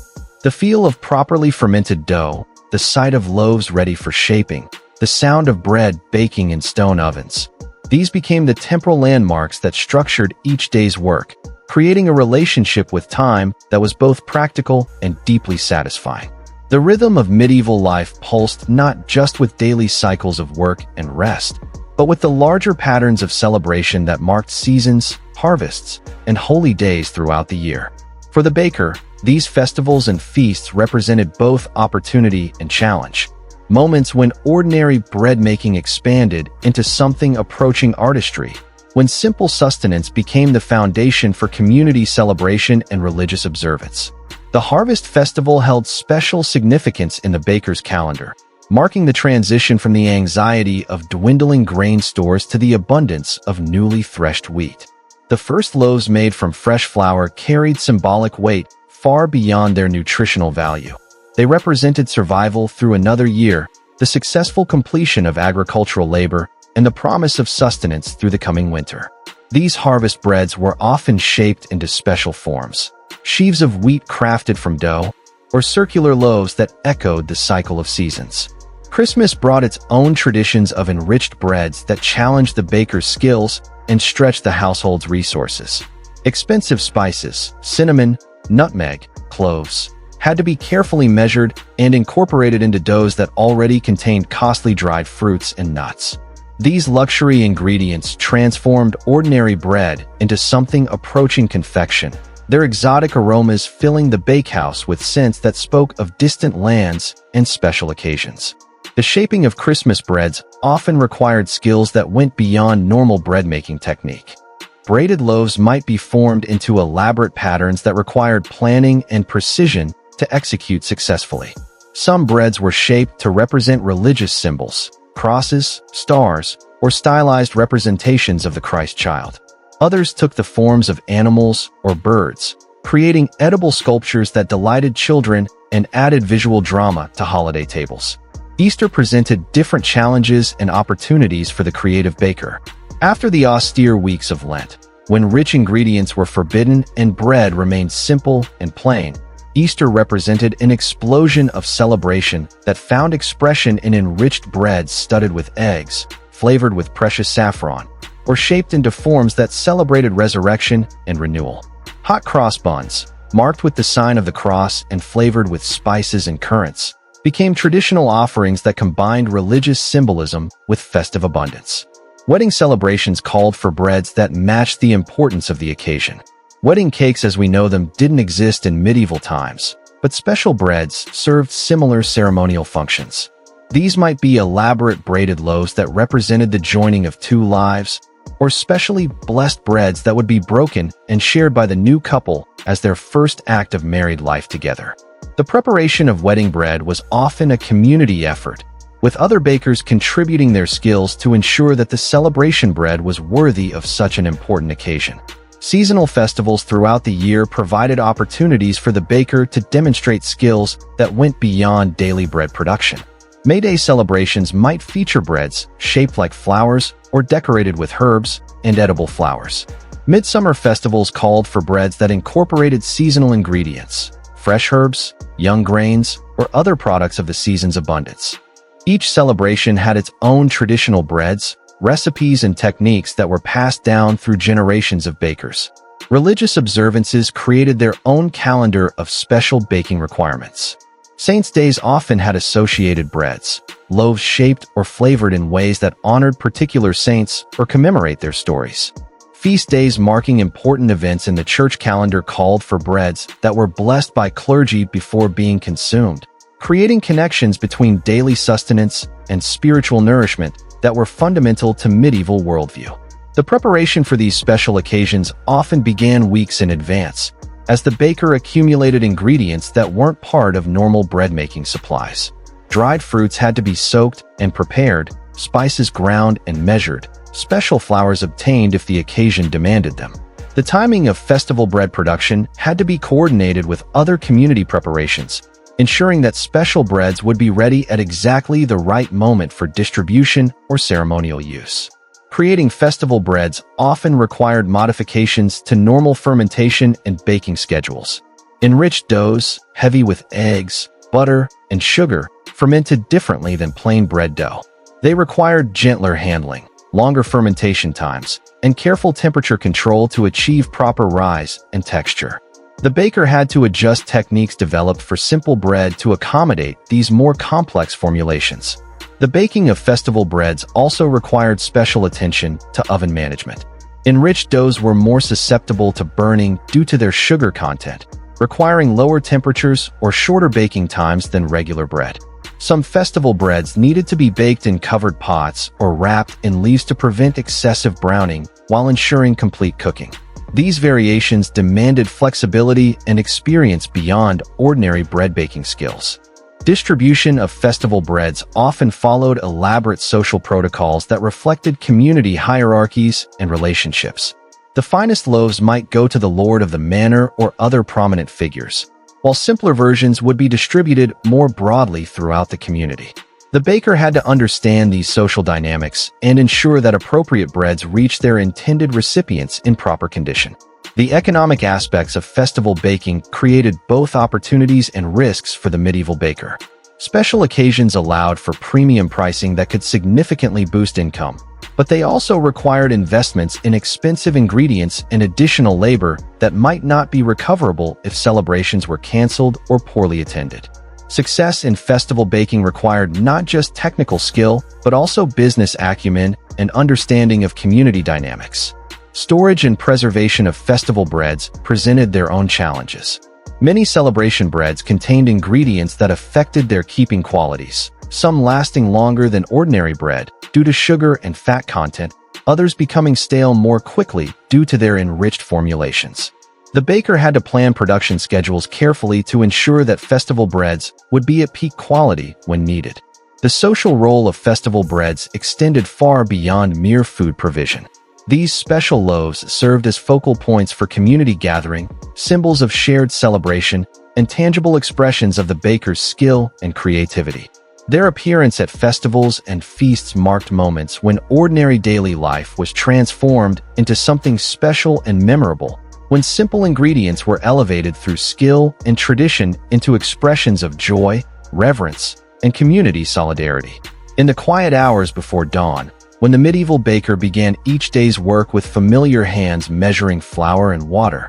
The feel of properly fermented dough, the sight of loaves ready for shaping, the sound of bread baking in stone ovens. These became the temporal landmarks that structured each day's work, creating a relationship with time that was both practical and deeply satisfying. The rhythm of medieval life pulsed not just with daily cycles of work and rest, but with the larger patterns of celebration that marked seasons, harvests, and holy days throughout the year. For the baker, these festivals and feasts represented both opportunity and challenge, moments when ordinary bread-making expanded into something approaching artistry, when simple sustenance became the foundation for community celebration and religious observance. The Harvest Festival held special significance in the baker's calendar, marking the transition from the anxiety of dwindling grain stores to the abundance of newly threshed wheat. The first loaves made from fresh flour carried symbolic weight far beyond their nutritional value. They represented survival through another year, the successful completion of agricultural labor, and the promise of sustenance through the coming winter. These harvest breads were often shaped into special forms, sheaves of wheat crafted from dough, or circular loaves that echoed the cycle of seasons. Christmas brought its own traditions of enriched breads that challenged the baker's skills and stretched the household's resources. Expensive spices, cinnamon, nutmeg, cloves, had to be carefully measured and incorporated into doughs that already contained costly dried fruits and nuts. These luxury ingredients transformed ordinary bread into something approaching confection, their exotic aromas filling the bakehouse with scents that spoke of distant lands and special occasions. The shaping of Christmas breads often required skills that went beyond normal bread-making technique. Braided loaves might be formed into elaborate patterns that required planning and precision to execute successfully. Some breads were shaped to represent religious symbols, crosses, stars, or stylized representations of the Christ child. Others took the forms of animals or birds, creating edible sculptures that delighted children and added visual drama to holiday tables. Easter presented different challenges and opportunities for the creative baker. After the austere weeks of Lent, when rich ingredients were forbidden and bread remained simple and plain, Easter represented an explosion of celebration that found expression in enriched breads studded with eggs, flavored with precious saffron, or shaped into forms that celebrated resurrection and renewal. Hot cross buns, marked with the sign of the cross and flavored with spices and currants, became traditional offerings that combined religious symbolism with festive abundance. Wedding celebrations called for breads that matched the importance of the occasion. Wedding cakes as we know them didn't exist in medieval times, but special breads served similar ceremonial functions. These might be elaborate braided loaves that represented the joining of two lives, or specially blessed breads that would be broken and shared by the new couple as their first act of married life together. The preparation of wedding bread was often a community effort, with other bakers contributing their skills to ensure that the celebration bread was worthy of such an important occasion. Seasonal festivals throughout the year provided opportunities for the baker to demonstrate skills that went beyond daily bread production. May Day celebrations might feature breads shaped like flowers or decorated with herbs and edible flowers. Midsummer festivals called for breads that incorporated seasonal ingredients, fresh herbs, young grains, or other products of the season's abundance. Each celebration had its own traditional breads, recipes, and techniques that were passed down through generations of bakers. Religious observances created their own calendar of special baking requirements. Saints' days often had associated breads, loaves shaped or flavored in ways that honored particular saints or commemorate their stories. Feast days marking important events in the church calendar called for breads that were blessed by clergy before being consumed, creating connections between daily sustenance and spiritual nourishment that were fundamental to medieval worldview. The preparation for these special occasions often began weeks in advance, as the baker accumulated ingredients that weren't part of normal bread-making supplies. Dried fruits had to be soaked and prepared, spices ground and measured, special flours obtained if the occasion demanded them. The timing of festival bread production had to be coordinated with other community preparations, ensuring that special breads would be ready at exactly the right moment for distribution or ceremonial use. Creating festival breads often required modifications to normal fermentation and baking schedules. Enriched doughs, heavy with eggs, butter, and sugar, fermented differently than plain bread dough. They required gentler handling, longer fermentation times, and careful temperature control to achieve proper rise and texture. The baker had to adjust techniques developed for simple bread to accommodate these more complex formulations. The baking of festival breads also required special attention to oven management. Enriched doughs were more susceptible to burning due to their sugar content, requiring lower temperatures or shorter baking times than regular bread. Some festival breads needed to be baked in covered pots or wrapped in leaves to prevent excessive browning while ensuring complete cooking. These variations demanded flexibility and experience beyond ordinary bread baking skills. Distribution of festival breads often followed elaborate social protocols that reflected community hierarchies and relationships. The finest loaves might go to the lord of the manor or other prominent figures, while simpler versions would be distributed more broadly throughout the community. The baker had to understand these social dynamics and ensure that appropriate breads reached their intended recipients in proper condition. The economic aspects of festival baking created both opportunities and risks for the medieval baker. Special occasions allowed for premium pricing that could significantly boost income, but they also required investments in expensive ingredients and additional labor that might not be recoverable if celebrations were canceled or poorly attended. Success in festival baking required not just technical skill, but also business acumen and understanding of community dynamics. Storage and preservation of festival breads presented their own challenges. Many celebration breads contained ingredients that affected their keeping qualities, some lasting longer than ordinary bread due to sugar and fat content, others becoming stale more quickly due to their enriched formulations. The baker had to plan production schedules carefully to ensure that festival breads would be at peak quality when needed. The social role of festival breads extended far beyond mere food provision. These special loaves served as focal points for community gathering, symbols of shared celebration, and tangible expressions of the baker's skill and creativity. Their appearance at festivals and feasts marked moments when ordinary daily life was transformed into something special and memorable, when simple ingredients were elevated through skill and tradition into expressions of joy, reverence, and community solidarity. In the quiet hours before dawn, when the medieval baker began each day's work with familiar hands measuring flour and water,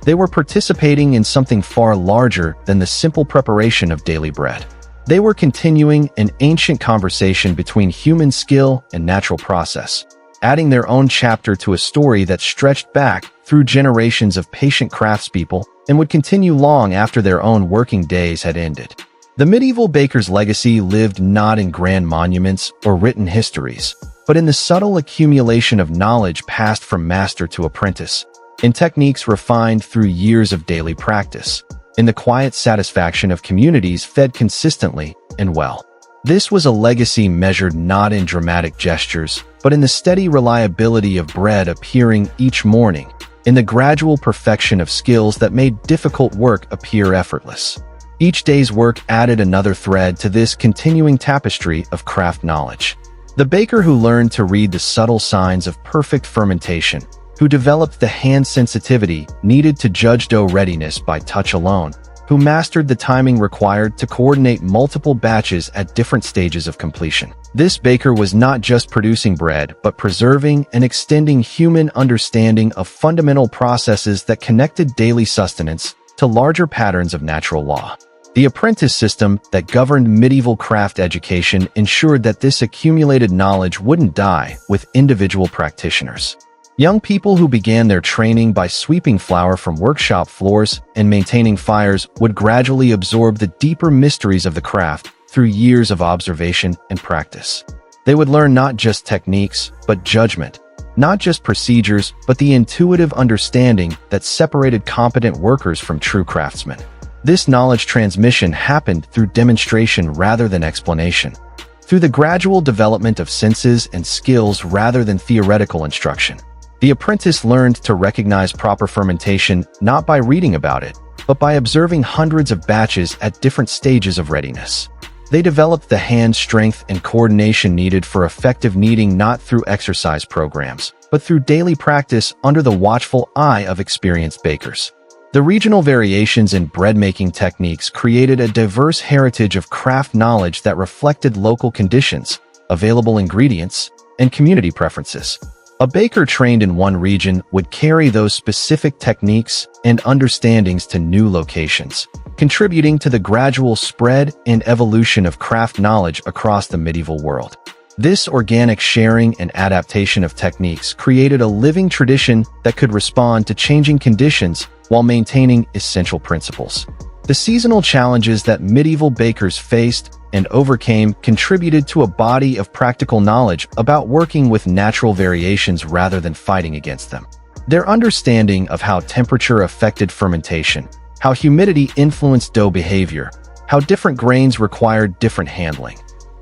they were participating in something far larger than the simple preparation of daily bread. They were continuing an ancient conversation between human skill and natural process, adding their own chapter to a story that stretched back through generations of patient craftspeople and would continue long after their own working days had ended. The medieval baker's legacy lived not in grand monuments or written histories, but in the subtle accumulation of knowledge passed from master to apprentice, in techniques refined through years of daily practice, in the quiet satisfaction of communities fed consistently and well. This was a legacy measured not in dramatic gestures, but in the steady reliability of bread appearing each morning, in the gradual perfection of skills that made difficult work appear effortless. Each day's work added another thread to this continuing tapestry of craft knowledge. The baker who learned to read the subtle signs of perfect fermentation, who developed the hand sensitivity needed to judge dough readiness by touch alone, who mastered the timing required to coordinate multiple batches at different stages of completion. This baker was not just producing bread, but preserving and extending human understanding of fundamental processes that connected daily sustenance to larger patterns of natural law. The apprentice system that governed medieval craft education ensured that this accumulated knowledge wouldn't die with individual practitioners. Young people who began their training by sweeping flour from workshop floors and maintaining fires would gradually absorb the deeper mysteries of the craft through years of observation and practice. They would learn not just techniques, but judgment, not just procedures, but the intuitive understanding that separated competent workers from true craftsmen. This knowledge transmission happened through demonstration rather than explanation, through the gradual development of senses and skills rather than theoretical instruction. The apprentice learned to recognize proper fermentation not by reading about it, but by observing hundreds of batches at different stages of readiness. They developed the hand strength and coordination needed for effective kneading not through exercise programs, but through daily practice under the watchful eye of experienced bakers. The regional variations in bread-making techniques created a diverse heritage of craft knowledge that reflected local conditions, available ingredients, and community preferences. A baker trained in one region would carry those specific techniques and understandings to new locations, contributing to the gradual spread and evolution of craft knowledge across the medieval world. This organic sharing and adaptation of techniques created a living tradition that could respond to changing conditions while maintaining essential principles. The seasonal challenges that medieval bakers faced and overcame contributed to a body of practical knowledge about working with natural variations rather than fighting against them. Their understanding of how temperature affected fermentation, how humidity influenced dough behavior, how different grains required different handling.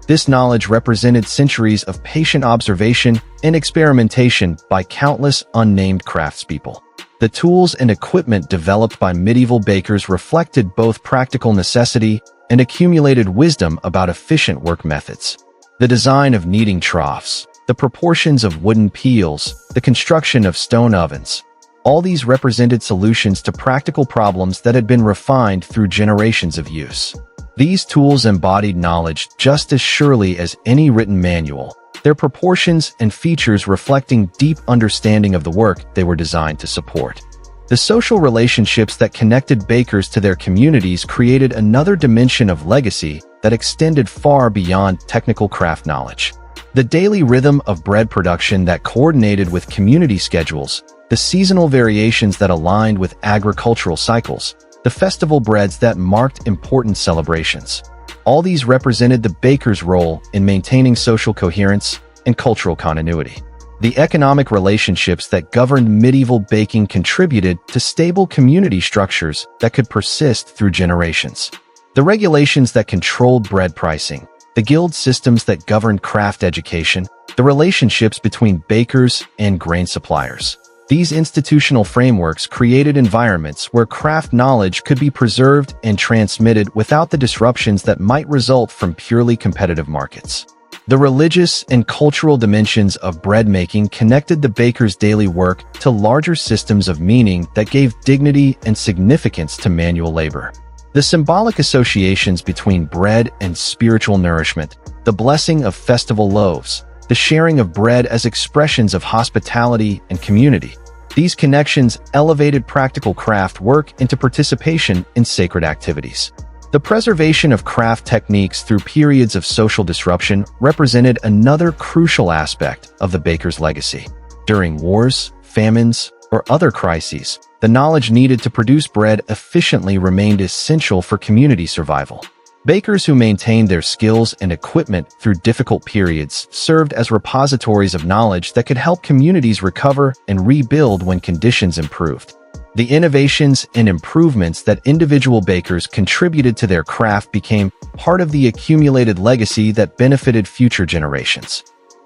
This knowledge represented centuries of patient observation and experimentation by countless unnamed craftspeople. The tools and equipment developed by medieval bakers reflected both practical necessity and accumulated wisdom about efficient work methods. The design of kneading troughs, the proportions of wooden peels, the construction of stone ovens, all these represented solutions to practical problems that had been refined through generations of use. These tools embodied knowledge just as surely as any written manual, their proportions and features reflecting deep understanding of the work they were designed to support. The social relationships that connected bakers to their communities created another dimension of legacy that extended far beyond technical craft knowledge. The daily rhythm of bread production that coordinated with community schedules, the seasonal variations that aligned with agricultural cycles, the festival breads that marked important celebrations. All these represented the baker's role in maintaining social coherence and cultural continuity. The economic relationships that governed medieval baking contributed to stable community structures that could persist through generations. The regulations that controlled bread pricing, the guild systems that governed craft education, the relationships between bakers and grain suppliers. These institutional frameworks created environments where craft knowledge could be preserved and transmitted without the disruptions that might result from purely competitive markets. The religious and cultural dimensions of bread making connected the baker's daily work to larger systems of meaning that gave dignity and significance to manual labor. The symbolic associations between bread and spiritual nourishment, the blessing of festival loaves, the sharing of bread as expressions of hospitality and community. These connections elevated practical craft work into participation in sacred activities. The preservation of craft techniques through periods of social disruption represented another crucial aspect of the baker's legacy. During wars, famines, or other crises, the knowledge needed to produce bread efficiently remained essential for community survival. Bakers who maintained their skills and equipment through difficult periods served as repositories of knowledge that could help communities recover and rebuild when conditions improved. The innovations and improvements that individual bakers contributed to their craft became part of the accumulated legacy that benefited future generations.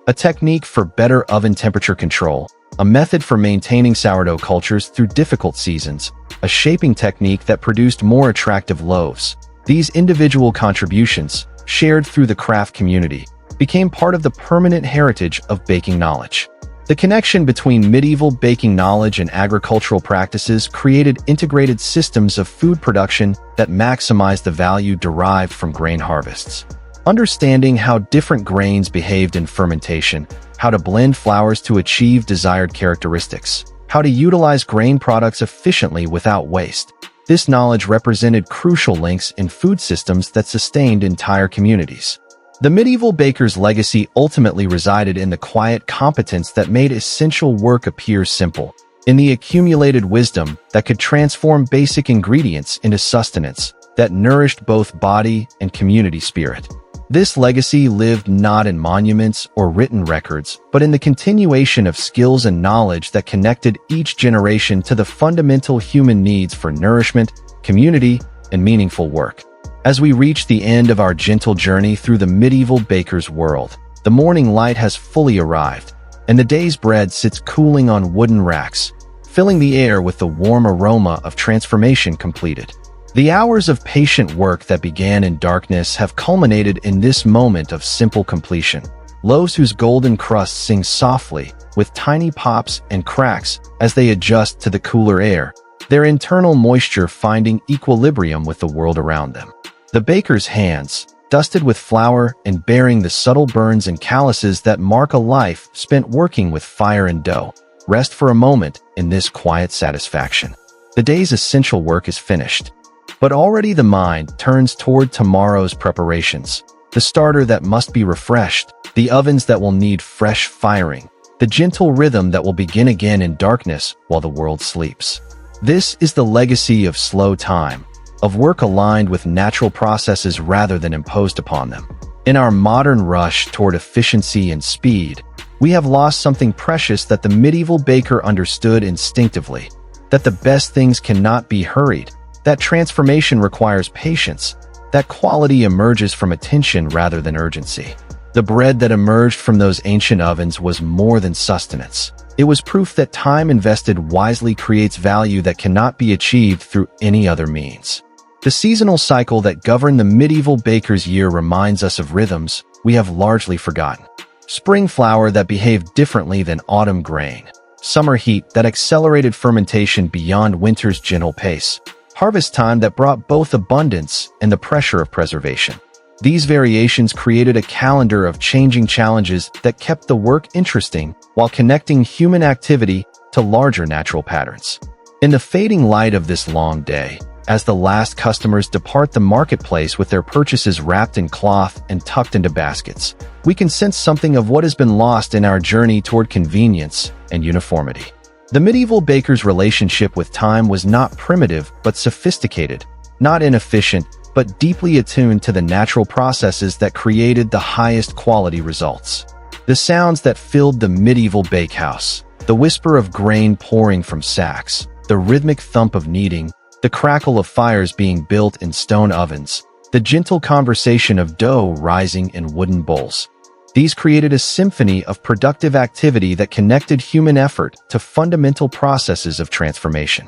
A technique for better oven temperature control, a method for maintaining sourdough cultures through difficult seasons, a shaping technique that produced more attractive loaves. These individual contributions, shared through the craft community, became part of the permanent heritage of baking knowledge. The connection between medieval baking knowledge and agricultural practices created integrated systems of food production that maximized the value derived from grain harvests. Understanding how different grains behaved in fermentation, how to blend flours to achieve desired characteristics, how to utilize grain products efficiently without waste. This knowledge represented crucial links in food systems that sustained entire communities. The medieval baker's legacy ultimately resided in the quiet competence that made essential work appear simple, in the accumulated wisdom that could transform basic ingredients into sustenance that nourished both body and community spirit. This legacy lived not in monuments or written records, but in the continuation of skills and knowledge that connected each generation to the fundamental human needs for nourishment, community, and meaningful work. As we reach the end of our gentle journey through the medieval baker's world, the morning light has fully arrived, and the day's bread sits cooling on wooden racks, filling the air with the warm aroma of transformation completed. The hours of patient work that began in darkness have culminated in this moment of simple completion. Loaves whose golden crust sing softly, with tiny pops and cracks as they adjust to the cooler air, their internal moisture finding equilibrium with the world around them. The baker's hands, dusted with flour and bearing the subtle burns and calluses that mark a life spent working with fire and dough, rest for a moment in this quiet satisfaction. The day's essential work is finished. But already the mind turns toward tomorrow's preparations. The starter that must be refreshed, the ovens that will need fresh firing, the gentle rhythm that will begin again in darkness while the world sleeps. This is the legacy of slow time, of work aligned with natural processes rather than imposed upon them. In our modern rush toward efficiency and speed, we have lost something precious that the medieval baker understood instinctively, that the best things cannot be hurried, that transformation requires patience, that quality emerges from attention rather than urgency. The bread that emerged from those ancient ovens was more than sustenance. It was proof that time invested wisely creates value that cannot be achieved through any other means. The seasonal cycle that governed the medieval baker's year reminds us of rhythms we have largely forgotten. Spring flour that behaved differently than autumn grain. Summer heat that accelerated fermentation beyond winter's gentle pace. Harvest time that brought both abundance and the pressure of preservation. These variations created a calendar of changing challenges that kept the work interesting while connecting human activity to larger natural patterns. In the fading light of this long day, as the last customers depart the marketplace with their purchases wrapped in cloth and tucked into baskets, we can sense something of what has been lost in our journey toward convenience and uniformity. The medieval baker's relationship with time was not primitive but sophisticated, not inefficient but deeply attuned to the natural processes that created the highest quality results. The sounds that filled the medieval bakehouse, the whisper of grain pouring from sacks, the rhythmic thump of kneading, the crackle of fires being built in stone ovens, the gentle conversation of dough rising in wooden bowls. These created a symphony of productive activity that connected human effort to fundamental processes of transformation.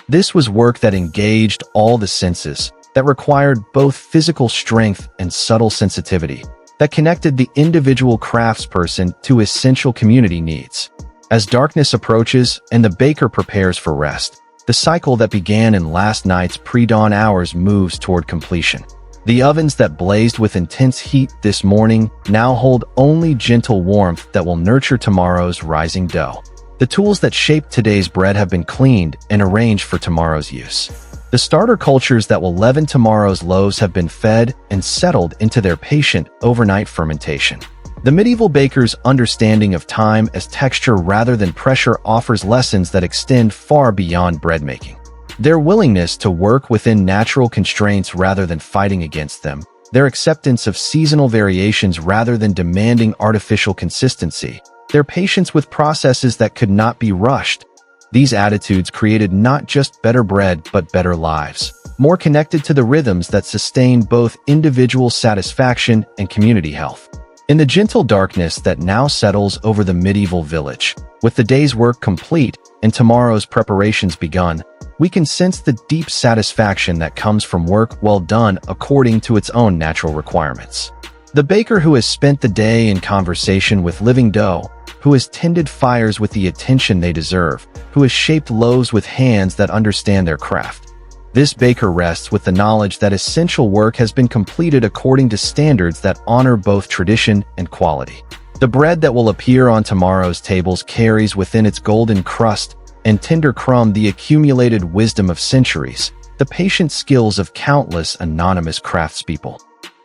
This was work that engaged all the senses, that required both physical strength and subtle sensitivity, that connected the individual craftsperson to essential community needs. As darkness approaches and the baker prepares for rest, the cycle that began in last night's pre-dawn hours moves toward completion. The ovens that blazed with intense heat this morning now hold only gentle warmth that will nurture tomorrow's rising dough. The tools that shaped today's bread have been cleaned and arranged for tomorrow's use. The starter cultures that will leaven tomorrow's loaves have been fed and settled into their patient overnight fermentation. The medieval baker's understanding of time as texture rather than pressure offers lessons that extend far beyond bread making. Their willingness to work within natural constraints rather than fighting against them, their acceptance of seasonal variations rather than demanding artificial consistency, their patience with processes that could not be rushed. These attitudes created not just better bread but better lives, more connected to the rhythms that sustain both individual satisfaction and community health. In the gentle darkness that now settles over the medieval village, with the day's work complete and tomorrow's preparations begun, we can sense the deep satisfaction that comes from work well done according to its own natural requirements. The baker who has spent the day in conversation with living dough, who has tended fires with the attention they deserve, who has shaped loaves with hands that understand their craft. This baker rests with the knowledge that essential work has been completed according to standards that honor both tradition and quality. The bread that will appear on tomorrow's tables carries within its golden crust and tender crumb the accumulated wisdom of centuries, the patient skills of countless anonymous craftspeople,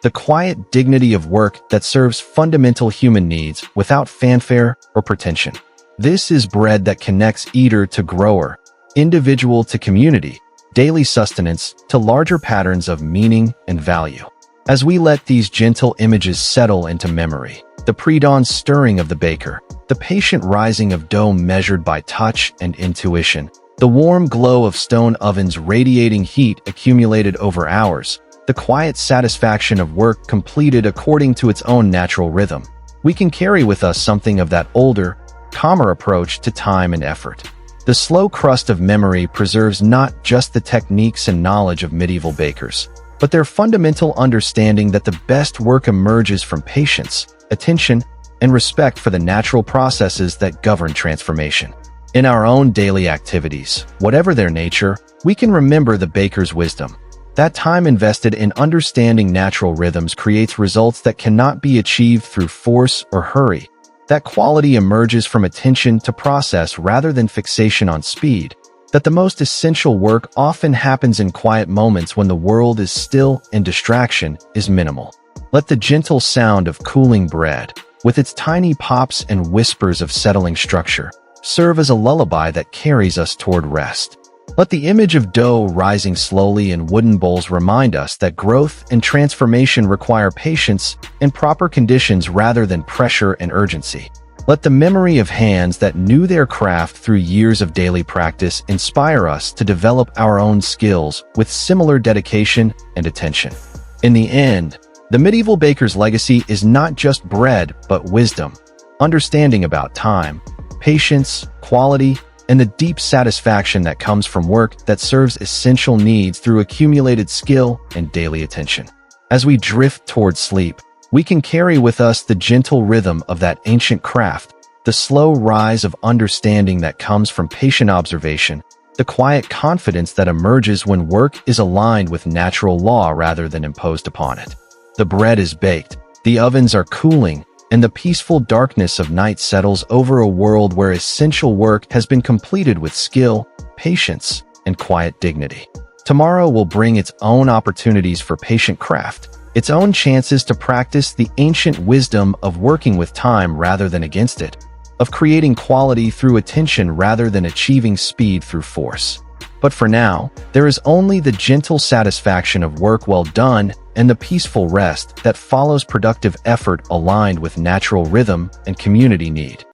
the quiet dignity of work that serves fundamental human needs without fanfare or pretension. This is bread that connects eater to grower, individual to community, daily sustenance to larger patterns of meaning and value. As we let these gentle images settle into memory, the pre-dawn stirring of the baker, the patient rising of dough measured by touch and intuition, the warm glow of stone ovens radiating heat accumulated over hours, the quiet satisfaction of work completed according to its own natural rhythm, we can carry with us something of that older, calmer approach to time and effort. The slow crust of memory preserves not just the techniques and knowledge of medieval bakers, but their fundamental understanding that the best work emerges from patience, attention, and respect for the natural processes that govern transformation. In our own daily activities, whatever their nature, we can remember the baker's wisdom. That time invested in understanding natural rhythms creates results that cannot be achieved through force or hurry. That quality emerges from attention to process rather than fixation on speed. That the most essential work often happens in quiet moments when the world is still and distraction is minimal. Let the gentle sound of cooling bread, with its tiny pops and whispers of settling structure, serve as a lullaby that carries us toward rest. Let the image of dough rising slowly in wooden bowls remind us that growth and transformation require patience and proper conditions rather than pressure and urgency. Let the memory of hands that knew their craft through years of daily practice inspire us to develop our own skills with similar dedication and attention. In the end, the medieval baker's legacy is not just bread, but wisdom, understanding about time, patience, quality, and the deep satisfaction that comes from work that serves essential needs through accumulated skill and daily attention. As we drift toward sleep, we can carry with us the gentle rhythm of that ancient craft, the slow rise of understanding that comes from patient observation, the quiet confidence that emerges when work is aligned with natural law rather than imposed upon it. The bread is baked, the ovens are cooling, and the peaceful darkness of night settles over a world where essential work has been completed with skill, patience, and quiet dignity. Tomorrow will bring its own opportunities for patient craft, its own chances to practice the ancient wisdom of working with time rather than against it, of creating quality through attention rather than achieving speed through force. But for now, there is only the gentle satisfaction of work well done and the peaceful rest that follows productive effort aligned with natural rhythm and community need.